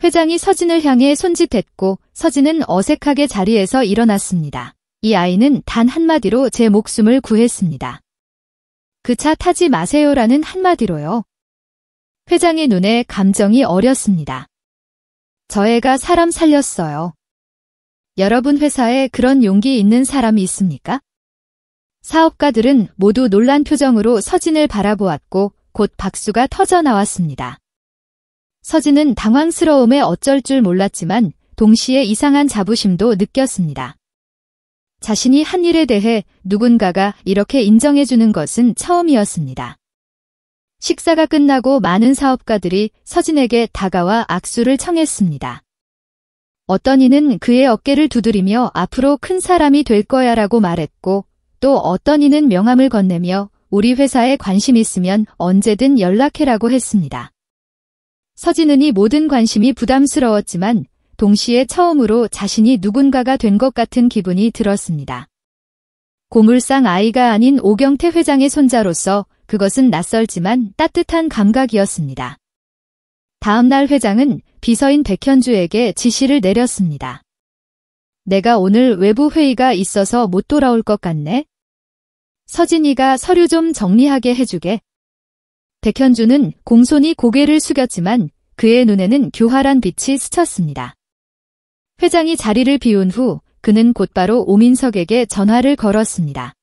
회장이 서진을 향해 손짓했고 서진은 어색하게 자리에서 일어났습니다. 이 아이는 단 한마디로 제 목숨을 구했습니다. 그 차 타지 마세요라는 한마디로요. 회장의 눈에 감정이 어렸습니다. 저 애가 사람 살렸어요. 여러분 회사에 그런 용기 있는 사람이 있습니까? 사업가들은 모두 놀란 표정으로 서진을 바라보았고 곧 박수가 터져 나왔습니다. 서진은 당황스러움에 어쩔 줄 몰랐지만 동시에 이상한 자부심도 느꼈습니다. 자신이 한 일에 대해 누군가가 이렇게 인정해주는 것은 처음이었습니다. 식사가 끝나고 많은 사업가들이 서진에게 다가와 악수를 청했습니다. 어떤 이는 그의 어깨를 두드리며 앞으로 큰 사람이 될 거야라고 말했고 또 어떤 이는 명함을 건네며 우리 회사에 관심 있으면 언제든 연락해라고 했습니다. 서진은 이 모든 관심이 부담스러웠지만 동시에 처음으로 자신이 누군가가 된 것 같은 기분이 들었습니다. 고물상 아이가 아닌 오경태 회장의 손자로서 그것은 낯설지만 따뜻한 감각이었습니다. 다음 날 회장은 비서인 백현주에게 지시를 내렸습니다. 내가 오늘 외부 회의가 있어서 못 돌아올 것 같네. 서진이가 서류 좀 정리하게 해주게. 백현주는 공손히 고개를 숙였지만 그의 눈에는 교활한 빛이 스쳤습니다. 회장이 자리를 비운 후 그는 곧바로 오민석에게 전화를 걸었습니다.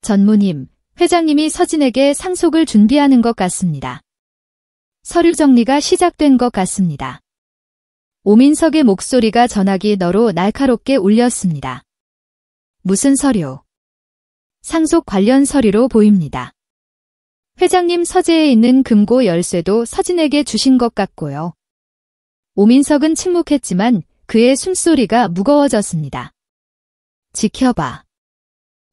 전무님, 회장님이 서진에게 상속을 준비하는 것 같습니다. 서류 정리가 시작된 것 같습니다. 오민석의 목소리가 전화기 너로 날카롭게 울렸습니다. 무슨 서류? 상속 관련 서류로 보입니다. 회장님 서재에 있는 금고 열쇠도 서진에게 주신 것 같고요. 오민석은 침묵했지만 그의 숨소리가 무거워졌습니다. 지켜봐.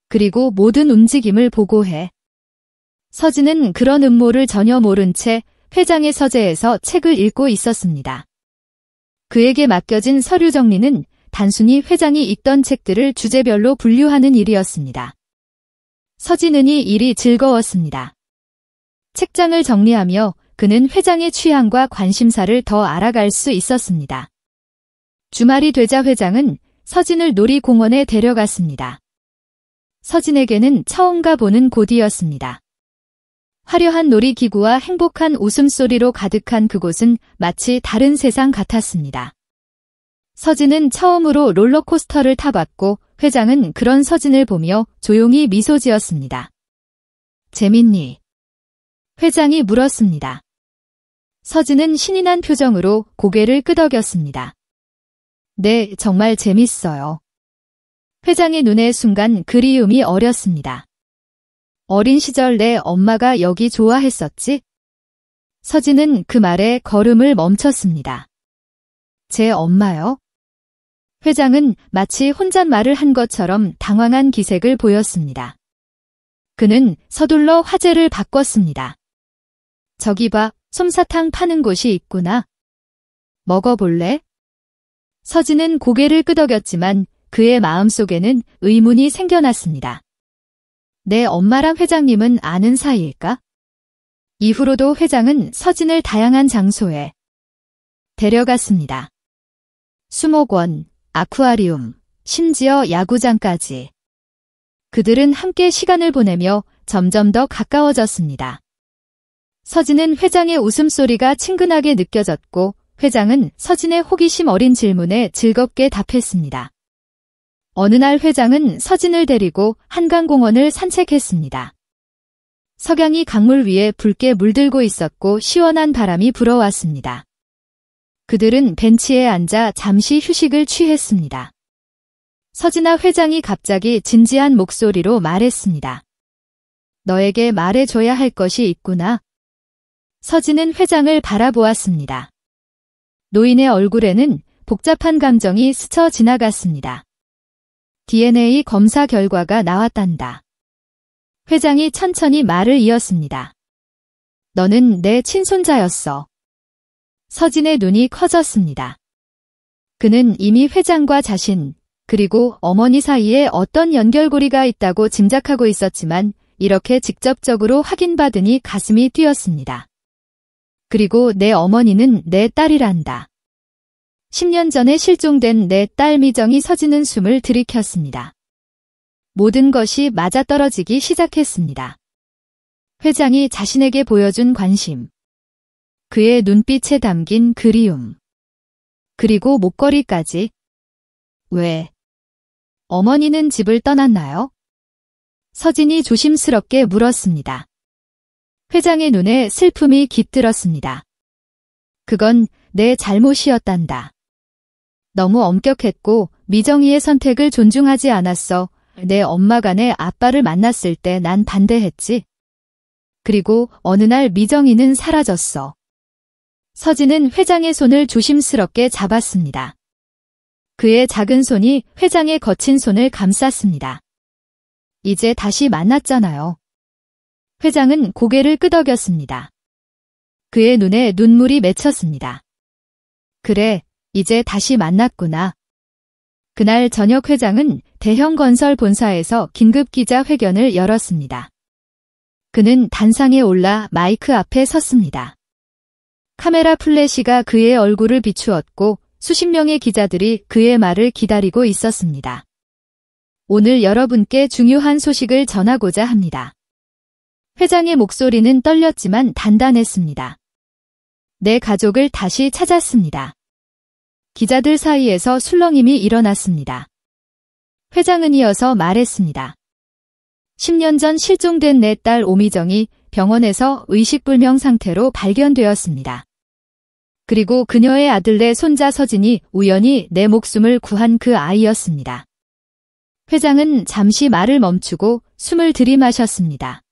그리고 모든 움직임을 보고해. 서진은 그런 음모를 전혀 모른 채 회장의 서재에서 책을 읽고 있었습니다. 그에게 맡겨진 서류 정리는 단순히 회장이 읽던 책들을 주제별로 분류하는 일이었습니다. 서진은 이 일이 즐거웠습니다. 책장을 정리하며 그는 회장의 취향과 관심사를 더 알아갈 수 있었습니다. 주말이 되자 회장은 서진을 놀이공원에 데려갔습니다. 서진에게는 처음 가보는 곳이었습니다. 화려한 놀이기구와 행복한 웃음소리로 가득한 그곳은 마치 다른 세상 같았습니다. 서진은 처음으로 롤러코스터를 타봤고 회장은 그런 서진을 보며 조용히 미소 지었습니다. 재밌니? 회장이 물었습니다. 서진은 신이 난 표정으로 고개를 끄덕였습니다. 네, 정말 재밌어요. 회장의 눈에 순간 그리움이 어렸습니다. 어린 시절 내 엄마가 여기 좋아했었지? 서진은 그 말에 걸음을 멈췄습니다. 제 엄마요? 회장은 마치 혼잣말을 한 것처럼 당황한 기색을 보였습니다. 그는 서둘러 화제를 바꿨습니다. 저기 봐, 솜사탕 파는 곳이 있구나. 먹어볼래? 서진은 고개를 끄덕였지만 그의 마음속에는 의문이 생겨났습니다. 내 엄마랑 회장님은 아는 사이일까? 이후로도 회장은 서진을 다양한 장소에 데려갔습니다. 수목원, 아쿠아리움, 심지어 야구장까지. 그들은 함께 시간을 보내며 점점 더 가까워졌습니다. 서진은 회장의 웃음소리가 친근하게 느껴졌고 회장은 서진의 호기심 어린 질문에 즐겁게 답했습니다. 어느 날 회장은 서진을 데리고 한강공원을 산책했습니다. 석양이 강물 위에 붉게 물들고 있었고 시원한 바람이 불어왔습니다. 그들은 벤치에 앉아 잠시 휴식을 취했습니다. 서진아, 회장이 갑자기 진지한 목소리로 말했습니다. 너에게 말해줘야 할 것이 있구나. 서진은 회장을 바라보았습니다. 노인의 얼굴에는 복잡한 감정이 스쳐 지나갔습니다. DNA 검사 결과가 나왔단다. 회장이 천천히 말을 이었습니다. 너는 내 친손자였어. 서진의 눈이 커졌습니다. 그는 이미 회장과 자신, 그리고 어머니 사이에 어떤 연결고리가 있다고 짐작하고 있었지만 이렇게 직접적으로 확인받으니 가슴이 뛰었습니다. 그리고 내 어머니는 내 딸이란다. 10년 전에 실종된 내 딸 미정이. 서진은 숨을 들이켰습니다. 모든 것이 맞아떨어지기 시작했습니다. 회장이 자신에게 보여준 관심, 그의 눈빛에 담긴 그리움, 그리고 목걸이까지. 왜? 어머니는 집을 떠났나요? 서진이 조심스럽게 물었습니다. 회장의 눈에 슬픔이 깃들었습니다. 그건 내 잘못이었단다. 너무 엄격했고 미정이의 선택을 존중하지 않았어. 내 엄마가 내 아빠를 만났을 때 난 반대했지. 그리고 어느 날 미정이는 사라졌어. 서진은 회장의 손을 조심스럽게 잡았습니다. 그의 작은 손이 회장의 거친 손을 감쌌습니다. 이제 다시 만났잖아요. 회장은 고개를 끄덕였습니다. 그의 눈에 눈물이 맺혔습니다. 그래, 이제 다시 만났구나. 그날 저녁 회장은 대형 건설 본사에서 긴급 기자회견을 열었습니다. 그는 단상에 올라 마이크 앞에 섰습니다. 카메라 플래시가 그의 얼굴을 비추었고 수십 명의 기자들이 그의 말을 기다리고 있었습니다. 오늘 여러분께 중요한 소식을 전하고자 합니다. 회장의 목소리는 떨렸지만 단단했습니다. 내 가족을 다시 찾았습니다. 기자들 사이에서 술렁임이 일어났습니다. 회장은 이어서 말했습니다. 10년 전 실종된 내 딸 오미정이 병원에서 의식불명 상태로 발견되었습니다. 그리고 그녀의 아들 내 손자 서진이 우연히 내 목숨을 구한 그 아이였습니다. 회장은 잠시 말을 멈추고 숨을 들이마셨습니다.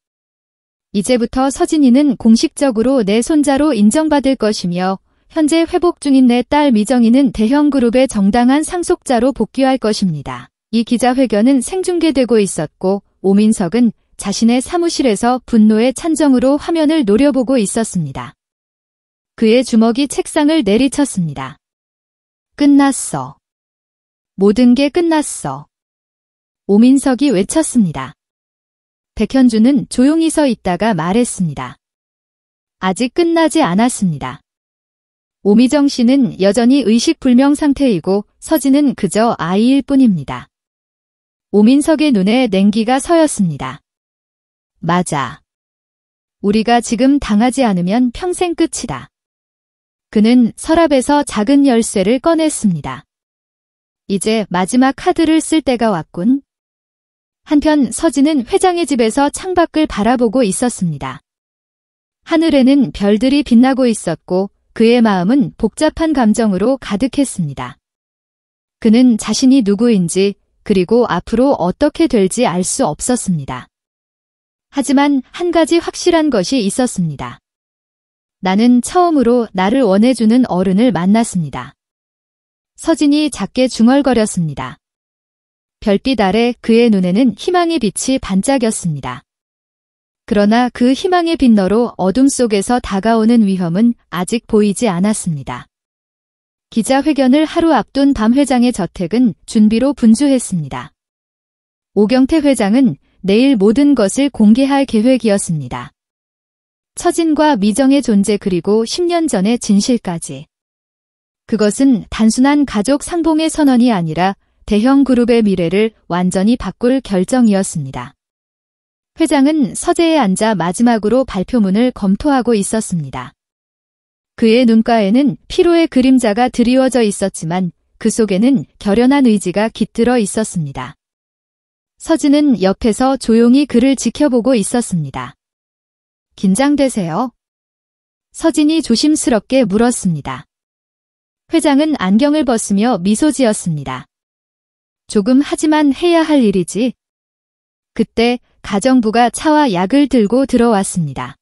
이제부터 서진이는 공식적으로 내 손자로 인정받을 것이며 현재 회복 중인 내 딸 미정이는 대형 그룹의 정당한 상속자로 복귀할 것입니다. 이 기자회견은 생중계되고 있었고 오민석은 자신의 사무실에서 분노의 찬정으로 화면을 노려보고 있었습니다. 그의 주먹이 책상을 내리쳤습니다. 끝났어. 모든 게 끝났어. 오민석이 외쳤습니다. 백현주는 조용히 서 있다가 말했습니다. 아직 끝나지 않았습니다. 오미정 씨는 여전히 의식불명 상태이고 서진은 그저 아이일 뿐입니다. 오민석의 눈에 냉기가 서였습니다. 맞아. 우리가 지금 당하지 않으면 평생 끝이다. 그는 서랍에서 작은 열쇠를 꺼냈습니다. 이제 마지막 카드를 쓸 때가 왔군. 한편 서진은 회장의 집에서 창밖을 바라보고 있었습니다. 하늘에는 별들이 빛나고 있었고 그의 마음은 복잡한 감정으로 가득했습니다. 그는 자신이 누구인지 그리고 앞으로 어떻게 될지 알 수 없었습니다. 하지만 한 가지 확실한 것이 있었습니다. 나는 처음으로 나를 원해주는 어른을 만났습니다. 서진이 작게 중얼거렸습니다. 별빛 아래 그의 눈에는 희망의 빛이 반짝였습니다. 그러나 그 희망의 빛너로 어둠 속에서 다가오는 위험은 아직 보이지 않았습니다. 기자회견을 하루 앞둔 밤 회장의 저택은 준비로 분주했습니다. 오경태 회장은 내일 모든 것을 공개할 계획이었습니다. 처진과 미정의 존재 그리고 10년 전의 진실까지. 그것은 단순한 가족 상봉의 선언이 아니라 대형 그룹의 미래를 완전히 바꿀 결정이었습니다. 회장은 서재에 앉아 마지막으로 발표문을 검토하고 있었습니다. 그의 눈가에는 피로의 그림자가 드리워져 있었지만 그 속에는 결연한 의지가 깃들어 있었습니다. 서진은 옆에서 조용히 그를 지켜보고 있었습니다. 긴장되세요? 서진이 조심스럽게 물었습니다. 회장은 안경을 벗으며 미소 지었습니다. 조금 하지만 해야 할 일이지. 그때 가정부가 차와 약을 들고 들어왔습니다.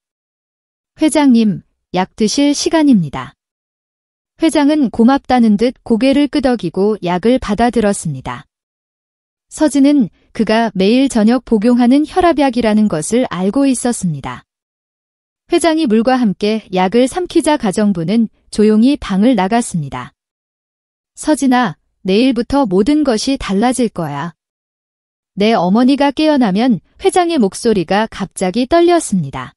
회장님, 약 드실 시간입니다. 회장은 고맙다는 듯 고개를 끄덕이고 약을 받아들었습니다. 서진은 그가 매일 저녁 복용하는 혈압약이라는 것을 알고 있었습니다. 회장이 물과 함께 약을 삼키자 가정부는 조용히 방을 나갔습니다. 서진아, 내일부터 모든 것이 달라질 거야. 내 어머니가 깨어나면 회장의 목소리가 갑자기 떨렸습니다.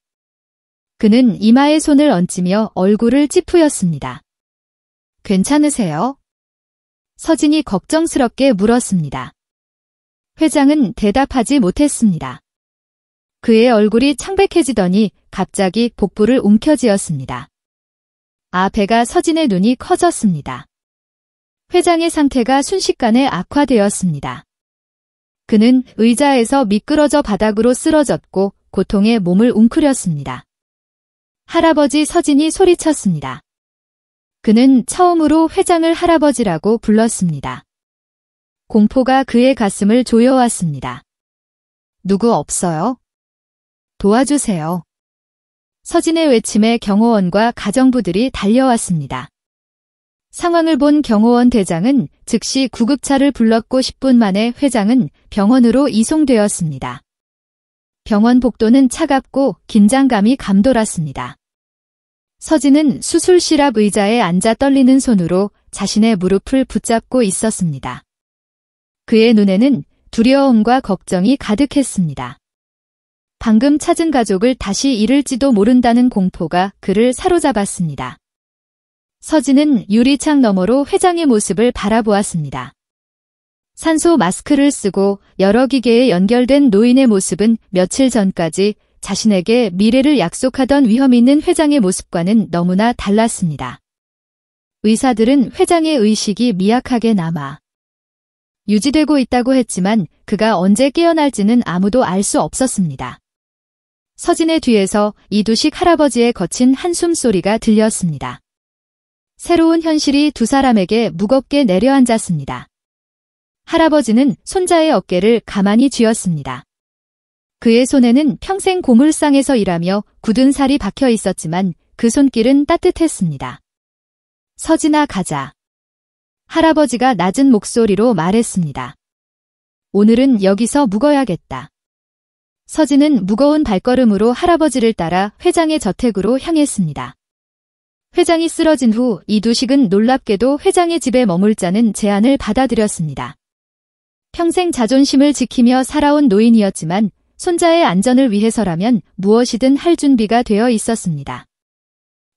그는 이마에 손을 얹으며 얼굴을 찌푸렸습니다. 괜찮으세요? 서진이 걱정스럽게 물었습니다. 회장은 대답하지 못했습니다. 그의 얼굴이 창백해지더니 갑자기 복부를 움켜쥐었습니다. 배가 서진의 눈이 커졌습니다. 회장의 상태가 순식간에 악화되었습니다. 그는 의자에서 미끄러져 바닥으로 쓰러졌고 고통에 몸을 웅크렸습니다. 할아버지 서진이 소리쳤습니다. 그는 처음으로 회장을 할아버지라고 불렀습니다. 공포가 그의 가슴을 조여왔습니다. 누구 없어요? 도와주세요. 서진의 외침에 경호원과 가정부들이 달려왔습니다. 상황을 본 경호원 대장은 즉시 구급차를 불렀고 10분 만에 회장은 병원으로 이송되었습니다. 병원 복도는 차갑고 긴장감이 감돌았습니다. 서진은 수술실 앞 의자에 앉아 떨리는 손으로 자신의 무릎을 붙잡고 있었습니다. 그의 눈에는 두려움과 걱정이 가득했습니다. 방금 찾은 가족을 다시 잃을지도 모른다는 공포가 그를 사로잡았습니다. 서진은 유리창 너머로 회장의 모습을 바라보았습니다. 산소 마스크를 쓰고 여러 기계에 연결된 노인의 모습은 며칠 전까지 자신에게 미래를 약속하던 위험 있는 회장의 모습과는 너무나 달랐습니다. 의사들은 회장의 의식이 미약하게 남아 유지되고 있다고 했지만 그가 언제 깨어날지는 아무도 알 수 없었습니다. 서진의 뒤에서 이두식 할아버지의 거친 한숨 소리가 들렸습니다. 새로운 현실이 두 사람에게 무겁게 내려앉았습니다. 할아버지는 손자의 어깨를 가만히 쥐었습니다. 그의 손에는 평생 고물상에서 일하며 굳은 살이 박혀 있었지만 그 손길은 따뜻했습니다. 서진아, 가자. 할아버지가 낮은 목소리로 말했습니다. 오늘은 여기서 묵어야겠다. 서진은 무거운 발걸음으로 할아버지를 따라 회장의 저택으로 향했습니다. 회장이 쓰러진 후 이두식은 놀랍게도 회장의 집에 머물자는 제안을 받아들였습니다. 평생 자존심을 지키며 살아온 노인이었지만 손자의 안전을 위해서라면 무엇이든 할 준비가 되어 있었습니다.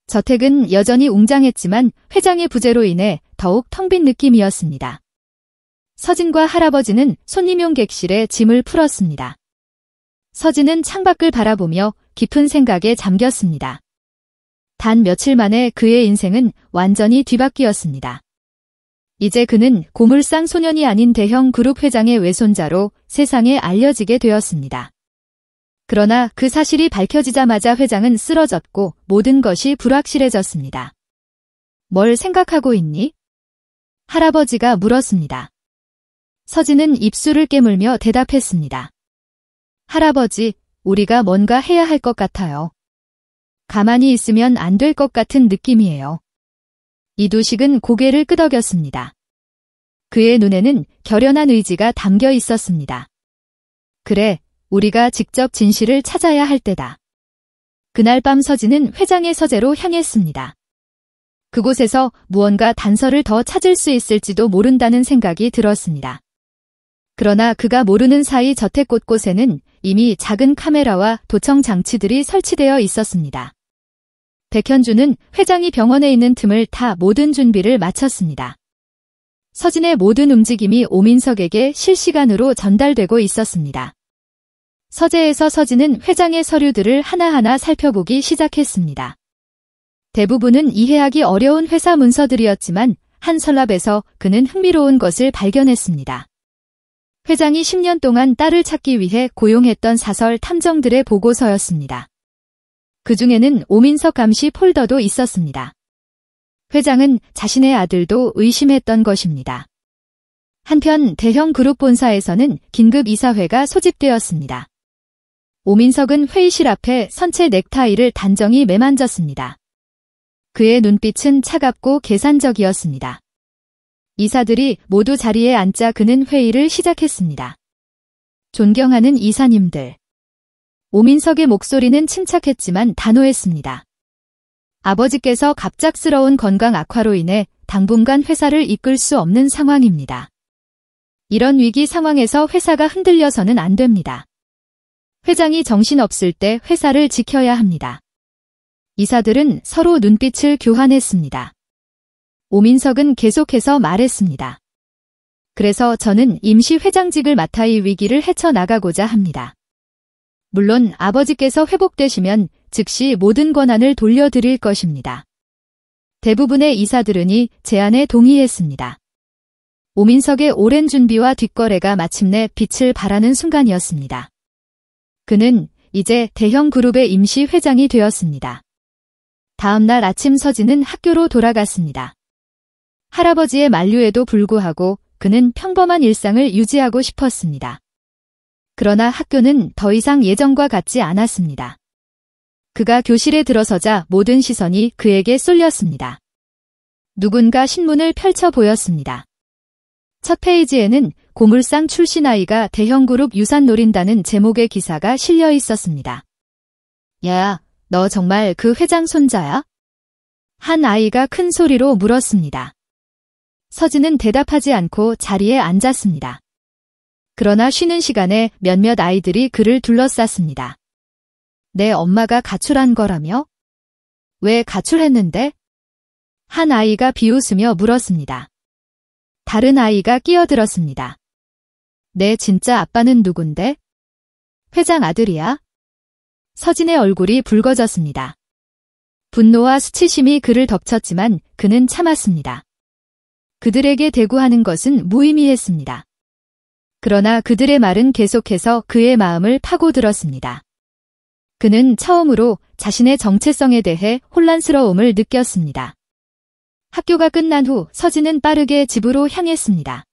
저택은 여전히 웅장했지만 회장의 부재로 인해 더욱 텅 빈 느낌이었습니다. 서진과 할아버지는 손님용 객실에 짐을 풀었습니다. 서진은 창밖을 바라보며 깊은 생각에 잠겼습니다. 단 며칠 만에 그의 인생은 완전히 뒤바뀌었습니다. 이제 그는 고물상 소년이 아닌 대형 그룹 회장의 외손자로 세상에 알려지게 되었습니다. 그러나 그 사실이 밝혀지자마자 회장은 쓰러졌고 모든 것이 불확실해졌습니다. 뭘 생각하고 있니? 할아버지가 물었습니다. 서진은 입술을 깨물며 대답했습니다. 할아버지, 우리가 뭔가 해야 할 것 같아요. 가만히 있으면 안 될 것 같은 느낌이에요. 이두식은 고개를 끄덕였습니다. 그의 눈에는 결연한 의지가 담겨 있었습니다. 그래, 우리가 직접 진실을 찾아야 할 때다. 그날 밤 서진은 회장의 서재로 향했습니다. 그곳에서 무언가 단서를 더 찾을 수 있을지도 모른다는 생각이 들었습니다. 그러나 그가 모르는 사이 저택 곳곳에는 이미 작은 카메라와 도청 장치들이 설치되어 있었습니다. 백현주는 회장이 병원에 있는 틈을 타 모든 준비를 마쳤습니다. 서진의 모든 움직임이 오민석에게 실시간으로 전달되고 있었습니다. 서재에서 서진은 회장의 서류들을 하나하나 살펴보기 시작했습니다. 대부분은 이해하기 어려운 회사 문서들이었지만 한 서랍에서 그는 흥미로운 것을 발견했습니다. 회장이 10년 동안 딸을 찾기 위해 고용했던 사설 탐정들의 보고서였습니다. 그 중에는 오민석 감시 폴더도 있었습니다. 회장은 자신의 아들도 의심했던 것입니다. 한편 대형 그룹 본사에서는 긴급 이사회가 소집되었습니다. 오민석은 회의실 앞에 선체 넥타이를 단정히 매만졌습니다. 그의 눈빛은 차갑고 계산적이었습니다. 이사들이 모두 자리에 앉자 그는 회의를 시작했습니다. 존경하는 이사님들. 오민석의 목소리는 침착했지만 단호했습니다. 아버지께서 갑작스러운 건강 악화로 인해 당분간 회사를 이끌 수 없는 상황입니다. 이런 위기 상황에서 회사가 흔들려서는 안 됩니다. 회장이 정신없을 때 회사를 지켜야 합니다. 이사들은 서로 눈빛을 교환했습니다. 오민석은 계속해서 말했습니다. 그래서 저는 임시 회장직을 맡아 이 위기를 헤쳐나가고자 합니다. 물론 아버지께서 회복되시면 즉시 모든 권한을 돌려드릴 것입니다. 대부분의 이사들은 이 제안에 동의했습니다. 오민석의 오랜 준비와 뒷거래가 마침내 빛을 발하는 순간이었습니다. 그는 이제 대형 그룹의 임시 회장이 되었습니다. 다음 날 아침 서진은 학교로 돌아갔습니다. 할아버지의 만류에도 불구하고 그는 평범한 일상을 유지하고 싶었습니다. 그러나 학교는 더 이상 예전과 같지 않았습니다. 그가 교실에 들어서자 모든 시선이 그에게 쏠렸습니다. 누군가 신문을 펼쳐 보였습니다. 첫 페이지에는 고물상 출신 아이가 대형그룹 유산 노린다는 제목의 기사가 실려 있었습니다. 야, 너 정말 그 회장 손자야? 한 아이가 큰 소리로 물었습니다. 서진은 대답하지 않고 자리에 앉았습니다. 그러나 쉬는 시간에 몇몇 아이들이 그를 둘러쌌습니다. 내 엄마가 가출한 거라며? 왜 가출했는데? 한 아이가 비웃으며 물었습니다. 다른 아이가 끼어들었습니다. 내 진짜 아빠는 누군데? 회장 아들이야? 서진의 얼굴이 붉어졌습니다. 분노와 수치심이 그를 덮쳤지만 그는 참았습니다. 그들에게 대구하는 것은 무의미했습니다. 그러나 그들의 말은 계속해서 그의 마음을 파고들었습니다. 그는 처음으로 자신의 정체성에 대해 혼란스러움을 느꼈습니다. 학교가 끝난 후 서진은 빠르게 집으로 향했습니다.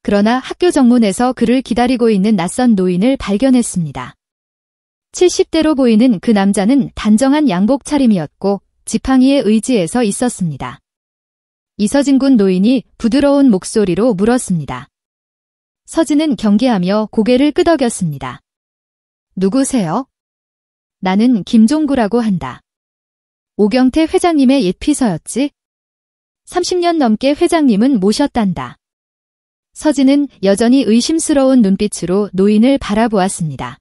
그러나 학교 정문에서 그를 기다리고 있는 낯선 노인을 발견했습니다. 70대로 보이는 그 남자는 단정한 양복 차림이었고 지팡이에 의지해서 있었습니다. 이서진 군 노인이 부드러운 목소리로 물었습니다. 서진은 경계하며 고개를 끄덕였습니다. 누구세요? 나는 김종구라고 한다. 오경태 회장님의 옛 피서였지? 30년 넘게 회장님은 모셨단다. 서진은 여전히 의심스러운 눈빛으로 노인을 바라보았습니다.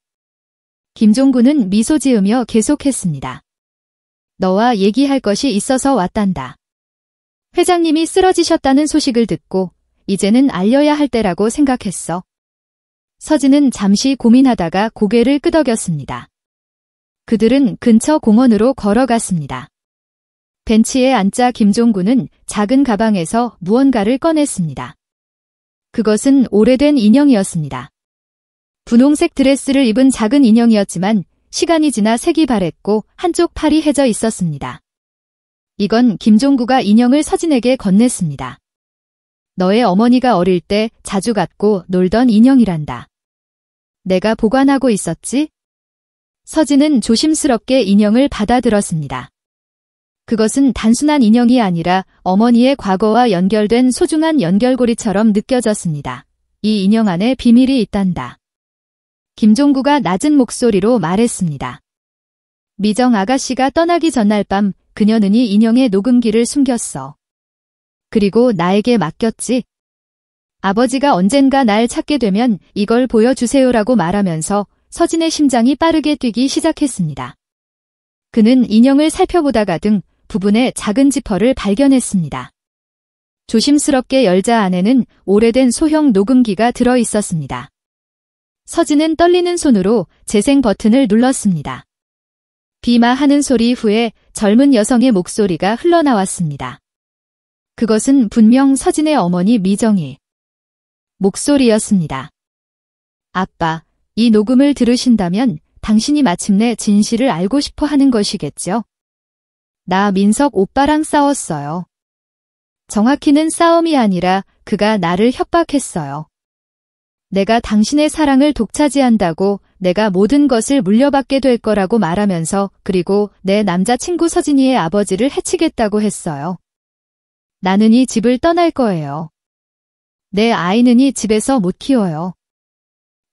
김종구는 미소 지으며 계속했습니다. 너와 얘기할 것이 있어서 왔단다. 회장님이 쓰러지셨다는 소식을 듣고 이제는 알려야 할 때라고 생각했어. 서진은 잠시 고민하다가 고개를 끄덕였습니다. 그들은 근처 공원으로 걸어갔습니다. 벤치에 앉자 김종구는 작은 가방에서 무언가를 꺼냈습니다. 그것은 오래된 인형이었습니다. 분홍색 드레스를 입은 작은 인형이었지만 시간이 지나 색이 바랬고 한쪽 팔이 해져 있었습니다. 이건 김종구가 인형을 서진에게 건넸습니다. 너의 어머니가 어릴 때 자주 갖고 놀던 인형이란다. 내가 보관하고 있었지? 서진은 조심스럽게 인형을 받아들었습니다. 그것은 단순한 인형이 아니라 어머니의 과거와 연결된 소중한 연결고리처럼 느껴졌습니다. 이 인형 안에 비밀이 있단다. 김종구가 낮은 목소리로 말했습니다. 미정 아가씨가 떠나기 전날 밤 그녀는 이 인형의 녹음기를 숨겼어. 그리고 나에게 맡겼지. 아버지가 언젠가 날 찾게 되면 이걸 보여주세요라고 말하면서 서진의 심장이 빠르게 뛰기 시작했습니다. 그는 인형을 살펴보다가 등 부분에 작은 지퍼를 발견했습니다. 조심스럽게 열자 안에는 오래된 소형 녹음기가 들어 있었습니다. 서진은 떨리는 손으로 재생 버튼을 눌렀습니다. 비마 하는 소리 후에 젊은 여성의 목소리가 흘러나왔습니다. 그것은 분명 서진의 어머니 미정희 목소리였습니다. 아빠, 이 녹음을 들으신다면 당신이 마침내 진실을 알고 싶어 하는 것이겠죠? 나 민석 오빠랑 싸웠어요. 정확히는 싸움이 아니라 그가 나를 협박했어요. 내가 당신의 사랑을 독차지한다고 내가 모든 것을 물려받게 될 거라고 말하면서 그리고 내 남자친구 서진이의 아버지를 해치겠다고 했어요. 나는 이 집을 떠날 거예요. 내 아이는 이 집에서 못 키워요.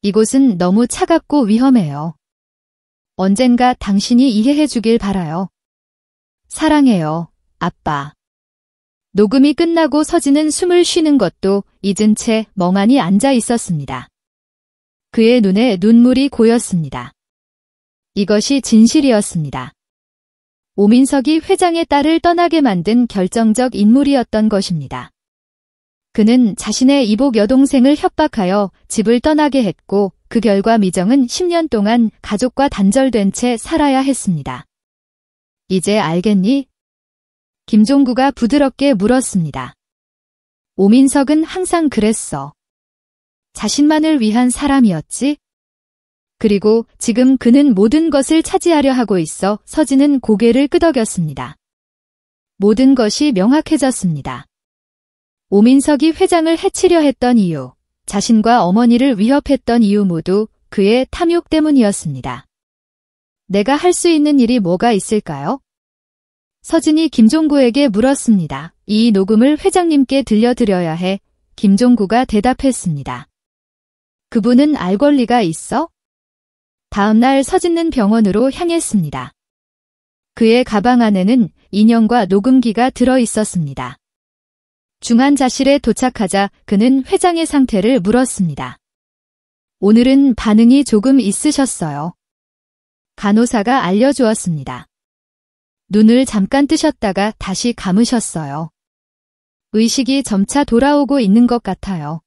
이곳은 너무 차갑고 위험해요. 언젠가 당신이 이해해 주길 바라요. 사랑해요, 아빠. 녹음이 끝나고 서진은 숨을 쉬는 것도 잊은 채 멍하니 앉아 있었습니다. 그의 눈에 눈물이 고였습니다. 이것이 진실이었습니다. 오민석이 회장의 딸을 떠나게 만든 결정적 인물이었던 것입니다. 그는 자신의 이복 여동생을 협박하여 집을 떠나게 했고 그 결과 미정은 10년 동안 가족과 단절된 채 살아야 했습니다. 이제 알겠니? 김종구가 부드럽게 물었습니다. 오민석은 항상 그랬어. 자신만을 위한 사람이었지? 그리고 지금 그는 모든 것을 차지하려 하고 있어. 서진은 고개를 끄덕였습니다. 모든 것이 명확해졌습니다. 오민석이 회장을 해치려 했던 이유, 자신과 어머니를 위협했던 이유 모두 그의 탐욕 때문이었습니다. 내가 할 수 있는 일이 뭐가 있을까요? 서진이 김종구에게 물었습니다. 이 녹음을 회장님께 들려드려야 해. 김종구가 대답했습니다. 그분은 알 권리가 있어? 다음 날 서진은 병원으로 향했습니다. 그의 가방 안에는 인형과 녹음기가 들어 있었습니다. 중환자실에 도착하자 그는 회장의 상태를 물었습니다. 오늘은 반응이 조금 있으셨어요. 간호사가 알려주었습니다. 눈을 잠깐 뜨셨다가 다시 감으셨어요. 의식이 점차 돌아오고 있는 것 같아요.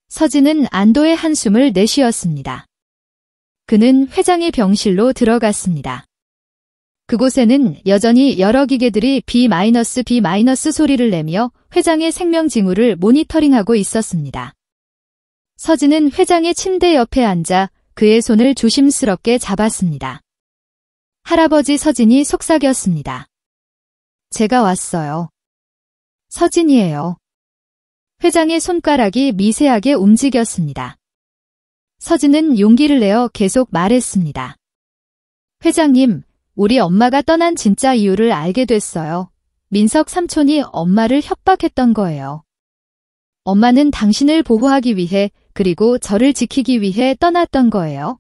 서진은 안도의 한숨을 내쉬었습니다. 그는 회장의 병실로 들어갔습니다. 그곳에는 여전히 여러 기계들이 B- 소리를 내며 회장의 생명 징후를 모니터링하고 있었습니다. 서진은 회장의 침대 옆에 앉아 그의 손을 조심스럽게 잡았습니다. 할아버지 서진이 속삭였습니다. 제가 왔어요. 서진이에요. 회장의 손가락이 미세하게 움직였습니다. 서진은 용기를 내어 계속 말했습니다. 회장님, 우리 엄마가 떠난 진짜 이유를 알게 됐어요. 민석 삼촌이 엄마를 협박했던 거예요. 엄마는 당신을 보호하기 위해 그리고 저를 지키기 위해 떠났던 거예요.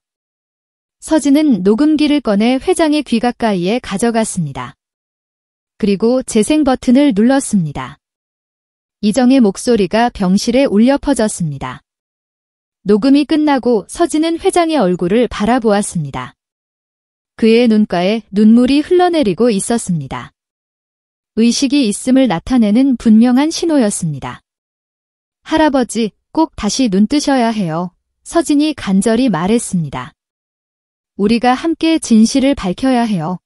서진은 녹음기를 꺼내 회장의 귀 가까이에 가져갔습니다. 그리고 재생 버튼을 눌렀습니다. 이정의 목소리가 병실에 울려 퍼졌습니다. 녹음이 끝나고 서진은 회장의 얼굴을 바라보았습니다. 그의 눈가에 눈물이 흘러내리고 있었습니다. 의식이 있음을 나타내는 분명한 신호였습니다. 할아버지, 꼭 다시 눈 뜨셔야 해요. 서진이 간절히 말했습니다. 우리가 함께 진실을 밝혀야 해요.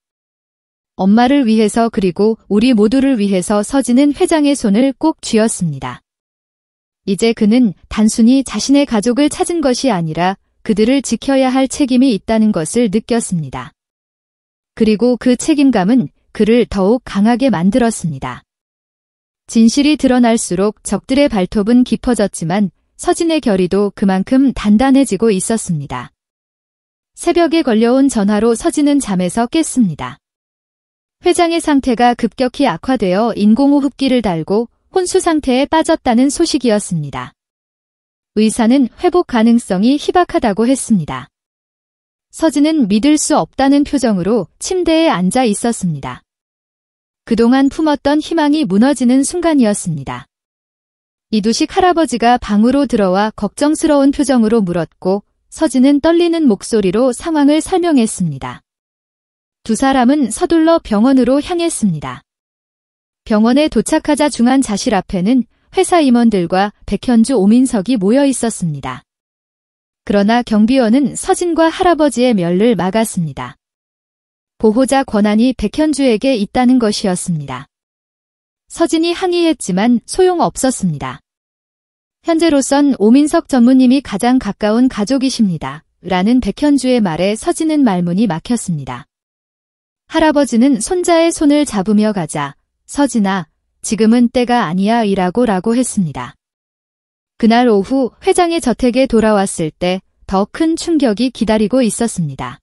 엄마를 위해서 그리고 우리 모두를 위해서 서진은 회장의 손을 꼭 쥐었습니다. 이제 그는 단순히 자신의 가족을 찾은 것이 아니라 그들을 지켜야 할 책임이 있다는 것을 느꼈습니다. 그리고 그 책임감은 그를 더욱 강하게 만들었습니다. 진실이 드러날수록 적들의 발톱은 깊어졌지만 서진의 결의도 그만큼 단단해지고 있었습니다. 새벽에 걸려온 전화로 서진은 잠에서 깼습니다. 회장의 상태가 급격히 악화되어 인공호흡기를 달고 혼수 상태에 빠졌다는 소식이었습니다. 의사는 회복 가능성이 희박하다고 했습니다. 서진은 믿을 수 없다는 표정으로 침대에 앉아 있었습니다. 그동안 품었던 희망이 무너지는 순간이었습니다. 이두식 할아버지가 방으로 들어와 걱정스러운 표정으로 물었고 서진은 떨리는 목소리로 상황을 설명했습니다. 두 사람은 서둘러 병원으로 향했습니다. 병원에 도착하자 중환자실 앞에는 회사 임원들과 백현주, 오민석이 모여 있었습니다. 그러나 경비원은 서진과 할아버지의 면을 막았습니다. 보호자 권한이 백현주에게 있다는 것이었습니다. 서진이 항의했지만 소용없었습니다. 현재로선 오민석 전무님이 가장 가까운 가족이십니다. 라는 백현주의 말에 서진은 말문이 막혔습니다. 할아버지는 손자의 손을 잡으며 가자 서진아, 지금은 때가 아니야 라고 했습니다. 그날 오후 회장의 저택에 돌아왔을 때 더 큰 충격이 기다리고 있었습니다.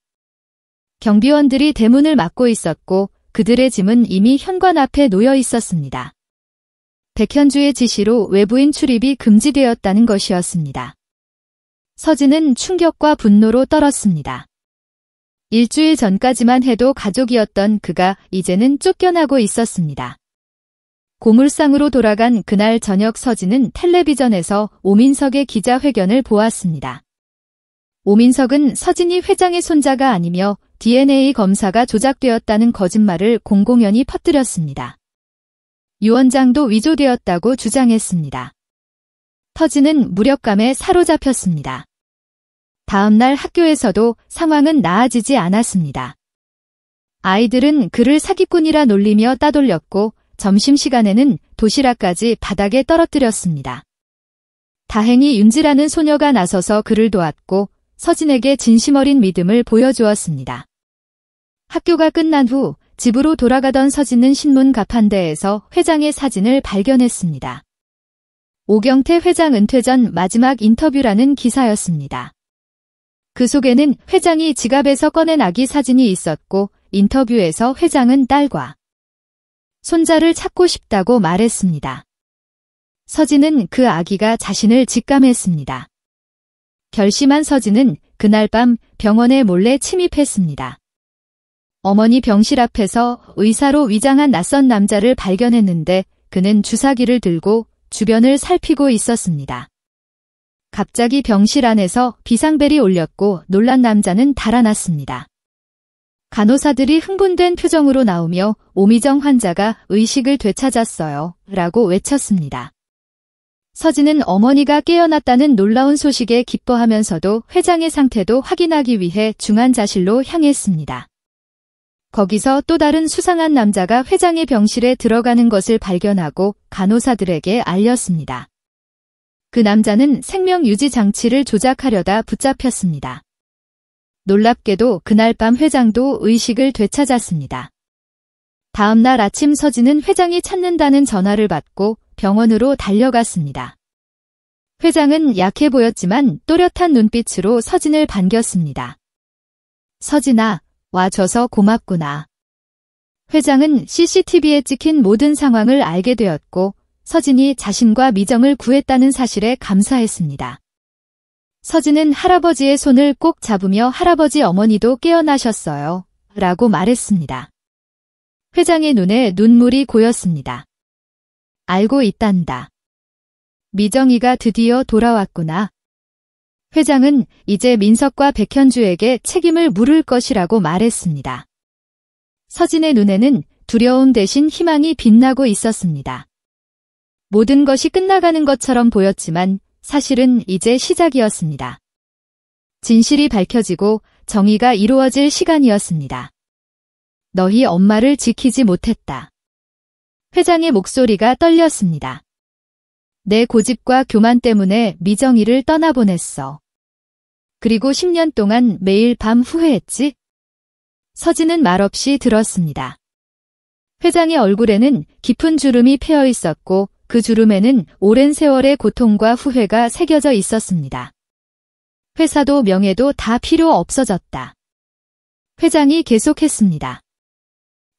경비원들이 대문을 막고 있었고 그들의 짐은 이미 현관 앞에 놓여 있었습니다. 백현주의 지시로 외부인 출입이 금지되었다는 것이었습니다. 서진은 충격과 분노로 떨었습니다. 일주일 전까지만 해도 가족이었던 그가 이제는 쫓겨나고 있었습니다. 고물상으로 돌아간 그날 저녁 서진은 텔레비전에서 오민석의 기자회견을 보았습니다. 오민석은 서진이 회장의 손자가 아니며 DNA 검사가 조작되었다는 거짓말을 공공연히 퍼뜨렸습니다. 유 원장도 위조되었다고 주장했습니다. 서진은 무력감에 사로잡혔습니다. 다음 날 학교에서도 상황은 나아지지 않았습니다. 아이들은 그를 사기꾼이라 놀리며 따돌렸고 점심시간에는 도시락까지 바닥에 떨어뜨렸습니다. 다행히 윤지라는 소녀가 나서서 그를 도왔고 서진에게 진심 어린 믿음을 보여주었습니다. 학교가 끝난 후 집으로 돌아가던 서진은 신문 가판대에서 회장의 사진을 발견했습니다. 오경태 회장 은퇴 전 마지막 인터뷰라는 기사였습니다. 그 속에는 회장이 지갑에서 꺼낸 아기 사진이 있었고 인터뷰에서 회장은 딸과 손자를 찾고 싶다고 말했습니다. 서진은 그 아기가 자신을 직감했습니다. 결심한 서진은 그날 밤 병원에 몰래 침입했습니다. 어머니 병실 앞에서 의사로 위장한 낯선 남자를 발견했는데 그는 주사기를 들고 주변을 살피고 있었습니다. 갑자기 병실 안에서 비상벨이 울렸고 놀란 남자는 달아났습니다. 간호사들이 흥분된 표정으로 나오며 오미정 환자가 의식을 되찾았어요. 라고 외쳤습니다. 서진은 어머니가 깨어났다는 놀라운 소식에 기뻐하면서도 회장의 상태도 확인하기 위해 중환자실로 향했습니다. 거기서 또 다른 수상한 남자가 회장의 병실에 들어가는 것을 발견하고 간호사들에게 알렸습니다. 그 남자는 생명 유지 장치를 조작하려다 붙잡혔습니다. 놀랍게도 그날 밤 회장도 의식을 되찾았습니다. 다음 날 아침 서진은 회장이 찾는다는 전화를 받고 병원으로 달려갔습니다. 회장은 약해 보였지만 또렷한 눈빛으로 서진을 반겼습니다. 서진아, 와줘서 고맙구나. 회장은 CCTV에 찍힌 모든 상황을 알게 되었고 서진이 자신과 미정을 구했다는 사실에 감사했습니다. 서진은 할아버지의 손을 꼭 잡으며 할아버지 어머니도 깨어나셨어요. 라고 말했습니다. 회장의 눈에 눈물이 고였습니다. 알고 있단다. 미정이가 드디어 돌아왔구나. 회장은 이제 민석과 백현주에게 책임을 물을 것이라고 말했습니다. 서진의 눈에는 두려움 대신 희망이 빛나고 있었습니다. 모든 것이 끝나가는 것처럼 보였지만 사실은 이제 시작이었습니다. 진실이 밝혀지고 정의가 이루어질 시간이었습니다. 너희 엄마를 지키지 못했다. 회장의 목소리가 떨렸습니다. 내 고집과 교만 때문에 미정이를 떠나보냈어. 그리고 10년 동안 매일 밤 후회했지? 서진은 말없이 들었습니다. 회장의 얼굴에는 깊은 주름이 패여 있었고 그 주름에는 오랜 세월의 고통과 후회가 새겨져 있었습니다. 회사도 명예도 다 필요 없어졌다. 회장이 계속했습니다.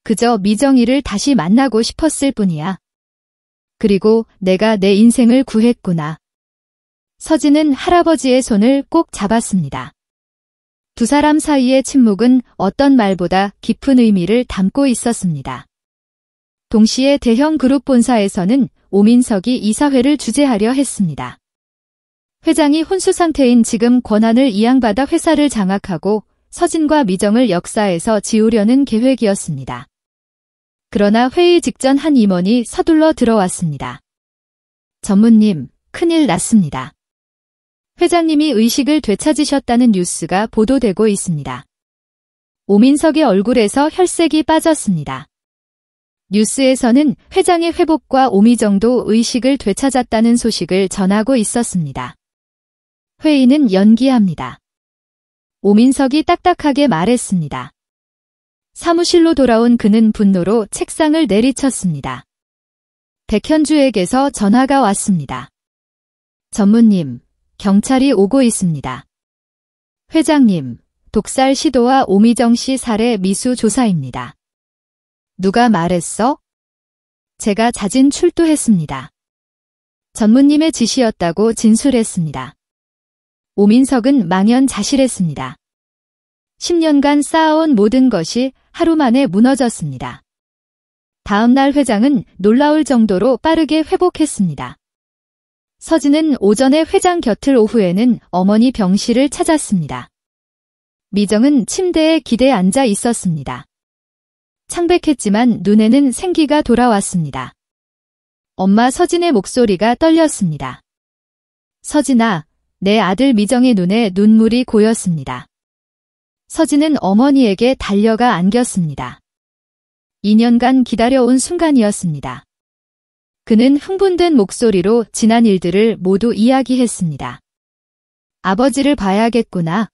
그저 미정이를 다시 만나고 싶었을 뿐이야. 그리고 내가 내 인생을 구했구나. 서진은 할아버지의 손을 꼭 잡았습니다. 두 사람 사이의 침묵은 어떤 말보다 깊은 의미를 담고 있었습니다. 동시에 대형 그룹 본사에서는 오민석이 이사회를 주재하려 했습니다. 회장이 혼수 상태인 지금 권한을 이양받아 회사를 장악하고 서진과 미정을 역사에서 지우려는 계획이었습니다. 그러나 회의 직전 한 임원이 서둘러 들어왔습니다. 전무님, 큰일 났습니다. 회장님이 의식을 되찾으셨다는 뉴스가 보도되고 있습니다. 오민석의 얼굴에서 혈색이 빠졌습니다. 뉴스에서는 회장의 회복과 오미정도 의식을 되찾았다는 소식을 전하고 있었습니다. 회의는 연기합니다. 오민석이 딱딱하게 말했습니다. 사무실로 돌아온 그는 분노로 책상을 내리쳤습니다. 백현주에게서 전화가 왔습니다. 전무님, 경찰이 오고 있습니다. 회장님, 독살 시도와 오미정 씨 살해 미수 조사입니다. 누가 말했어? 제가 자진 출두했습니다. 전무님의 지시였다고 진술했습니다. 오민석은 망연자실했습니다. 10년간 쌓아온 모든 것이 하루 만에 무너졌습니다. 다음 날 회장은 놀라울 정도로 빠르게 회복했습니다. 서진은 오전에 회장 곁을 오후에는 어머니 병실을 찾았습니다. 미정은 침대에 기대 앉아 있었습니다. 창백했지만 눈에는 생기가 돌아왔습니다. 엄마 서진의 목소리가 떨렸습니다. 서진아, 내 아들 미정의 눈에 눈물이 고였습니다. 서진은 어머니에게 달려가 안겼습니다. 2년간 기다려온 순간이었습니다. 그는 흥분된 목소리로 지난 일들을 모두 이야기했습니다. 아버지를 봐야겠구나.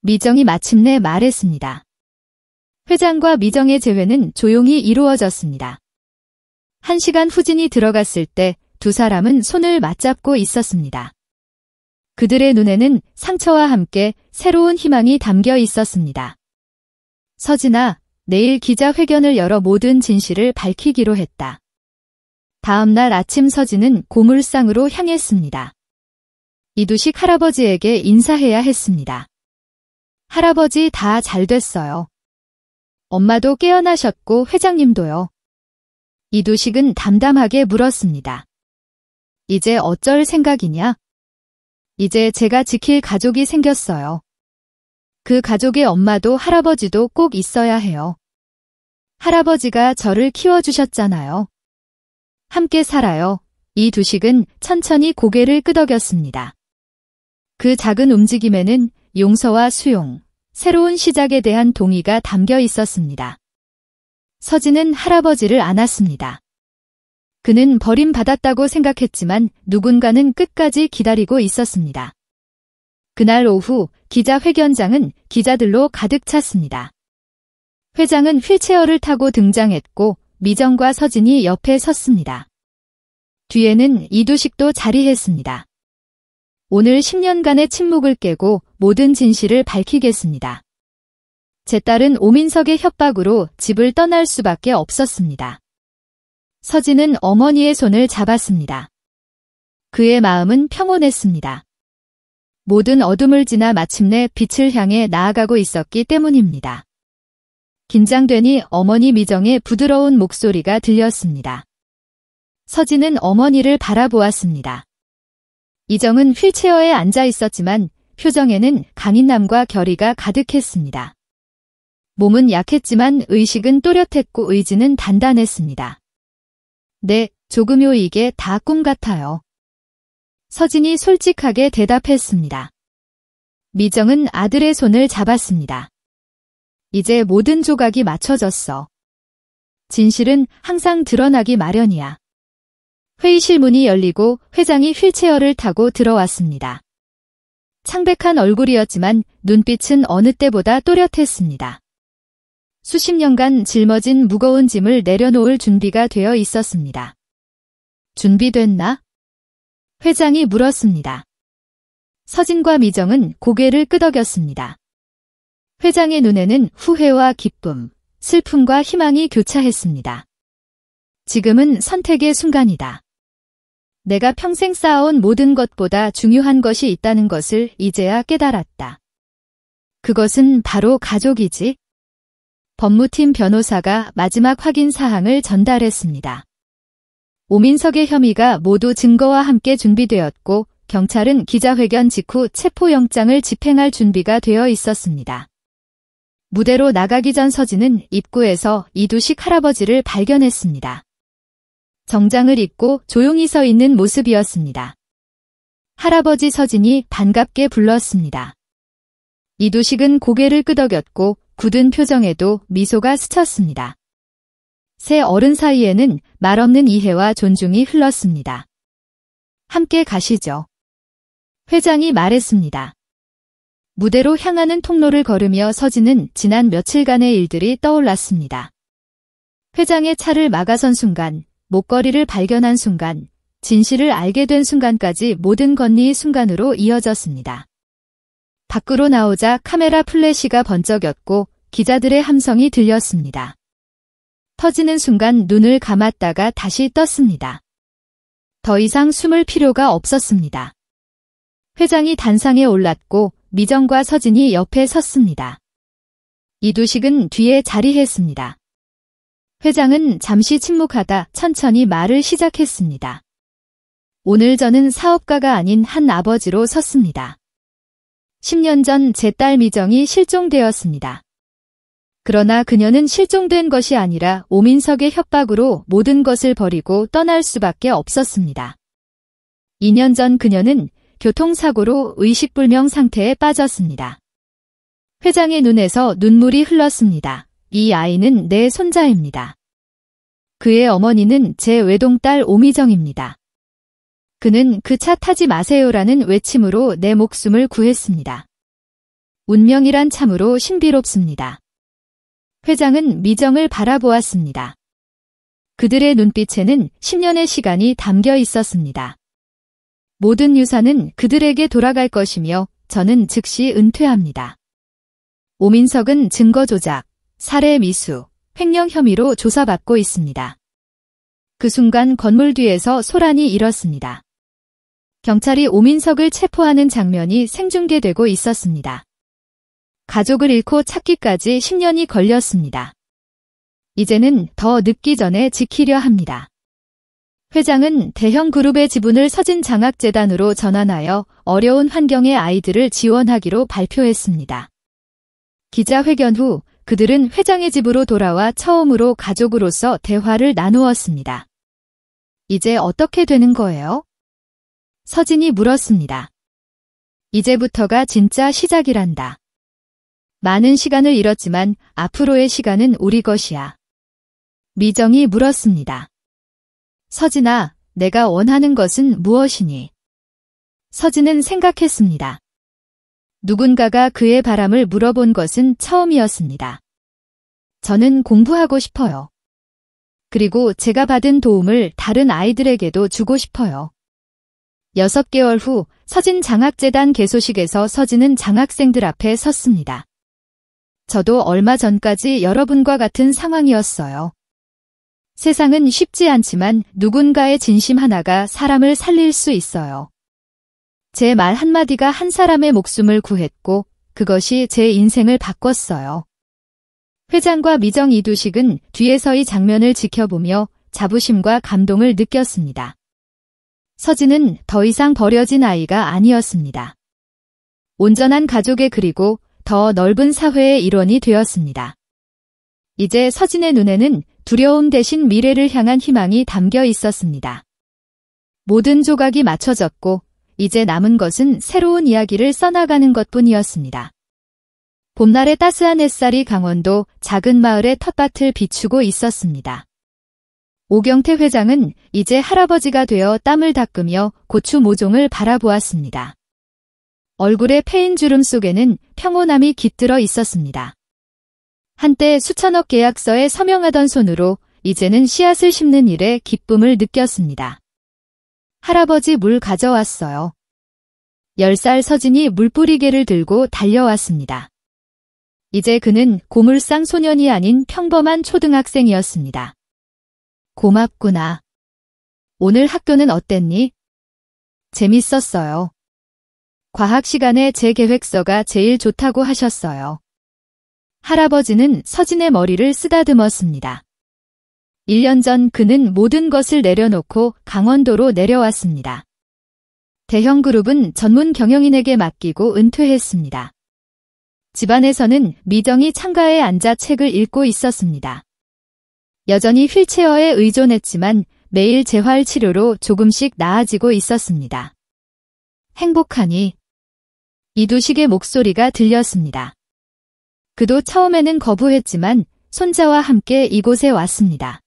미정이 마침내 말했습니다. 회장과 미정의 재회는 조용히 이루어졌습니다. 1시간 후진이 들어갔을 때 두 사람은 손을 맞잡고 있었습니다. 그들의 눈에는 상처와 함께 새로운 희망이 담겨 있었습니다. 서진아, 내일 기자회견을 열어 모든 진실을 밝히기로 했다. 다음 날 아침 서진은 고물상으로 향했습니다. 이두식 할아버지에게 인사해야 했습니다. 할아버지 다 잘 됐어요. 엄마도 깨어나셨고 회장님도요. 이두식은 담담하게 물었습니다. 이제 어쩔 생각이냐? 이제 제가 지킬 가족이 생겼어요. 그 가족의 엄마도 할아버지도 꼭 있어야 해요. 할아버지가 저를 키워주셨잖아요. 함께 살아요. 이두식은 천천히 고개를 끄덕였습니다. 그 작은 움직임에는 용서와 수용, 새로운 시작에 대한 동의가 담겨 있었습니다. 서진은 할아버지를 안았습니다. 그는 버림받았다고 생각했지만 누군가는 끝까지 기다리고 있었습니다. 그날 오후 기자회견장은 기자들로 가득 찼습니다. 회장은 휠체어를 타고 등장했고 미정과 서진이 옆에 섰습니다. 뒤에는 이두식도 자리했습니다. 오늘 10년간의 침묵을 깨고 모든 진실을 밝히겠습니다. 제 딸은 오민석의 협박으로 집을 떠날 수밖에 없었습니다. 서진은 어머니의 손을 잡았습니다. 그의 마음은 평온했습니다. 모든 어둠을 지나 마침내 빛을 향해 나아가고 있었기 때문입니다. 긴장되니 어머니 미정의 부드러운 목소리가 들렸습니다. 서진은 어머니를 바라보았습니다. 이정은 휠체어에 앉아 있었지만 표정에는 강인함과 결의가 가득했습니다. 몸은 약했지만 의식은 또렷했고 의지는 단단했습니다. 네, 조금요 이게 다 꿈 같아요. 서진이 솔직하게 대답했습니다. 미정은 아들의 손을 잡았습니다. 이제 모든 조각이 맞춰졌어. 진실은 항상 드러나기 마련이야. 회의실 문이 열리고 회장이 휠체어를 타고 들어왔습니다. 창백한 얼굴이었지만 눈빛은 어느 때보다 또렷했습니다. 수십 년간 짊어진 무거운 짐을 내려놓을 준비가 되어 있었습니다. 준비됐나? 회장이 물었습니다. 서진과 미정은 고개를 끄덕였습니다. 회장의 눈에는 후회와 기쁨, 슬픔과 희망이 교차했습니다. 지금은 선택의 순간이다. 내가 평생 쌓아온 모든 것보다 중요한 것이 있다는 것을 이제야 깨달았다. 그것은 바로 가족이지. 법무팀 변호사가 마지막 확인 사항을 전달했습니다. 오민석의 혐의가 모두 증거와 함께 준비되었고 경찰은 기자회견 직후 체포영장을 집행할 준비가 되어 있었습니다. 무대로 나가기 전 서진은 입구에서 이두식 할아버지를 발견했습니다. 정장을 입고 조용히 서 있는 모습이었습니다. 할아버지 서진이 반갑게 불렀습니다. 이두식은 고개를 끄덕였고 굳은 표정에도 미소가 스쳤습니다. 세 어른 사이에는 말없는 이해와 존중이 흘렀습니다. 함께 가시죠. 회장이 말했습니다. 무대로 향하는 통로를 걸으며 서진은 지난 며칠간의 일들이 떠올랐습니다. 회장의 차를 막아선 순간, 목걸이를 발견한 순간, 진실을 알게 된 순간까지 모든 건이 순간으로 이어졌습니다. 밖으로 나오자 카메라 플래시가 번쩍였고 기자들의 함성이 들렸습니다. 터지는 순간 눈을 감았다가 다시 떴습니다. 더 이상 숨을 필요가 없었습니다. 회장이 단상에 올랐고 미정과 서진이 옆에 섰습니다. 이두식은 뒤에 자리했습니다. 회장은 잠시 침묵하다 천천히 말을 시작했습니다. 오늘 저는 사업가가 아닌 한 아버지로 섰습니다. 10년 전 제 딸 미정이 실종되었습니다. 그러나 그녀는 실종된 것이 아니라 오민석의 협박으로 모든 것을 버리고 떠날 수밖에 없었습니다. 2년 전 그녀는 교통사고로 의식불명 상태에 빠졌습니다. 회장의 눈에서 눈물이 흘렀습니다. 이 아이는 내 손자입니다. 그의 어머니는 제 외동딸 오미정입니다. 그는 그 차 타지 마세요라는 외침으로 내 목숨을 구했습니다. 운명이란 참으로 신비롭습니다. 회장은 미정을 바라보았습니다. 그들의 눈빛에는 10년의 시간이 담겨 있었습니다. 모든 유산은 그들에게 돌아갈 것이며 저는 즉시 은퇴합니다. 오민석은 증거 조작, 살해 미수, 횡령 혐의로 조사받고 있습니다. 그 순간 건물 뒤에서 소란이 일었습니다. 경찰이 오민석을 체포하는 장면이 생중계되고 있었습니다. 가족을 잃고 찾기까지 10년이 걸렸습니다. 이제는 더 늦기 전에 지키려 합니다. 회장은 대형 그룹의 지분을 서진장학재단으로 전환하여 어려운 환경의 아이들을 지원하기로 발표했습니다. 기자회견 후 그들은 회장의 집으로 돌아와 처음으로 가족으로서 대화를 나누었습니다. 이제 어떻게 되는 거예요? 서진이 물었습니다. 이제부터가 진짜 시작이란다. 많은 시간을 잃었지만 앞으로의 시간은 우리 것이야. 미정이 물었습니다. 서진아, 내가 원하는 것은 무엇이니? 서진은 생각했습니다. 누군가가 그의 바람을 물어본 것은 처음이었습니다. 저는 공부하고 싶어요. 그리고 제가 받은 도움을 다른 아이들에게도 주고 싶어요. 6개월 후 서진장학재단 개소식에서 서진은 장학생들 앞에 섰습니다. 저도 얼마 전까지 여러분과 같은 상황이었어요. 세상은 쉽지 않지만 누군가의 진심 하나가 사람을 살릴 수 있어요. 제 말 한마디가 한 사람의 목숨을 구했고 그것이 제 인생을 바꿨어요. 회장과 미정 이두식은 뒤에서 이 장면을 지켜보며 자부심과 감동을 느꼈습니다. 서진은 더 이상 버려진 아이가 아니었습니다. 온전한 가족의 그리고 더 넓은 사회의 일원이 되었습니다. 이제 서진의 눈에는 두려움 대신 미래를 향한 희망이 담겨 있었습니다. 모든 조각이 맞춰졌고 이제 남은 것은 새로운 이야기를 써나가는 것뿐이었습니다. 봄날의 따스한 햇살이 강원도 작은 마을의 텃밭을 비추고 있었습니다. 오경태 회장은 이제 할아버지가 되어 땀을 닦으며 고추 모종을 바라보았습니다. 얼굴의 패인 주름 속에는 평온함이 깃들어 있었습니다. 한때 수천억 계약서에 서명하던 손으로 이제는 씨앗을 심는 일에 기쁨을 느꼈습니다. 할아버지 물 가져왔어요. 10살 서진이 물뿌리개를 들고 달려왔습니다. 이제 그는 고물상 소년이 아닌 평범한 초등학생이었습니다. 고맙구나. 오늘 학교는 어땠니? 재밌었어요. 과학 시간에 제 계획서가 제일 좋다고 하셨어요. 할아버지는 서진의 머리를 쓰다듬었습니다. 1년 전 그는 모든 것을 내려놓고 강원도로 내려왔습니다. 대형 그룹은 전문 경영인에게 맡기고 은퇴했습니다. 집안에서는 미정이 창가에 앉아 책을 읽고 있었습니다. 여전히 휠체어에 의존했지만 매일 재활 치료로 조금씩 나아지고 있었습니다. 행복하니? 이두식의 목소리가 들렸습니다. 그도 처음에는 거부했지만 손자와 함께 이곳에 왔습니다.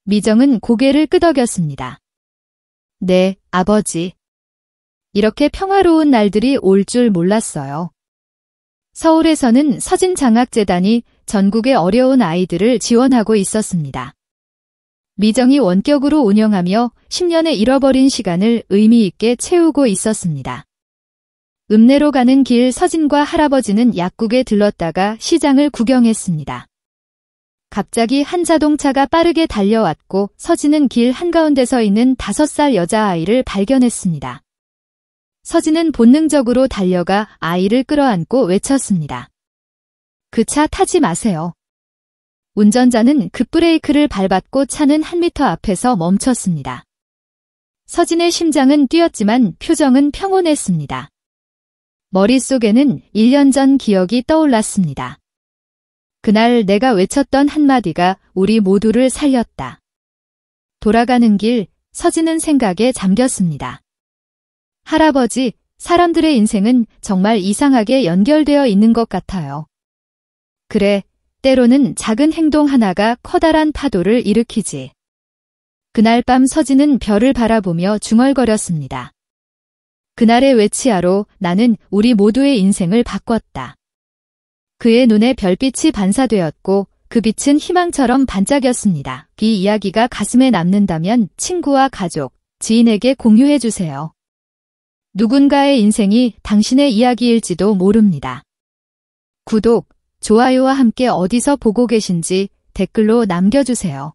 미정은 고개를 끄덕였습니다. 네, 아버지. 이렇게 평화로운 날들이 올 줄 몰랐어요. 서울에서는 서진장학재단이 전국의 어려운 아이들을 지원하고 있었습니다. 미정이 원격으로 운영하며 10년의 잃어버린 시간을 의미 있게 채우고 있었습니다. 읍내로 가는 길 서진과 할아버지는 약국에 들렀다가 시장을 구경했습니다. 갑자기 한 자동차가 빠르게 달려왔고 서진은 길 한가운데 서 있는 5살 여자아이를 발견했습니다. 서진은 본능적으로 달려가 아이를 끌어안고 외쳤습니다. 그 차 타지 마세요. 운전자는 급브레이크를 밟았고 차는 1m 앞에서 멈췄습니다. 서진의 심장은 뛰었지만 표정은 평온했습니다. 머릿속에는 1년 전 기억이 떠올랐습니다. 그날 내가 외쳤던 한마디가 우리 모두를 살렸다. 돌아가는 길, 서진은 생각에 잠겼습니다. 할아버지, 사람들의 인생은 정말 이상하게 연결되어 있는 것 같아요. 그래, 때로는 작은 행동 하나가 커다란 파도를 일으키지. 그날 밤 서진은 별을 바라보며 중얼거렸습니다. 그날의 외치아로 나는 우리 모두의 인생을 바꿨다. 그의 눈에 별빛이 반사되었고 그 빛은 희망처럼 반짝였습니다. 이 이야기가 가슴에 남는다면 친구와 가족, 지인에게 공유해주세요. 누군가의 인생이 당신의 이야기일지도 모릅니다. 구독, 좋아요와 함께 어디서 보고 계신지 댓글로 남겨주세요.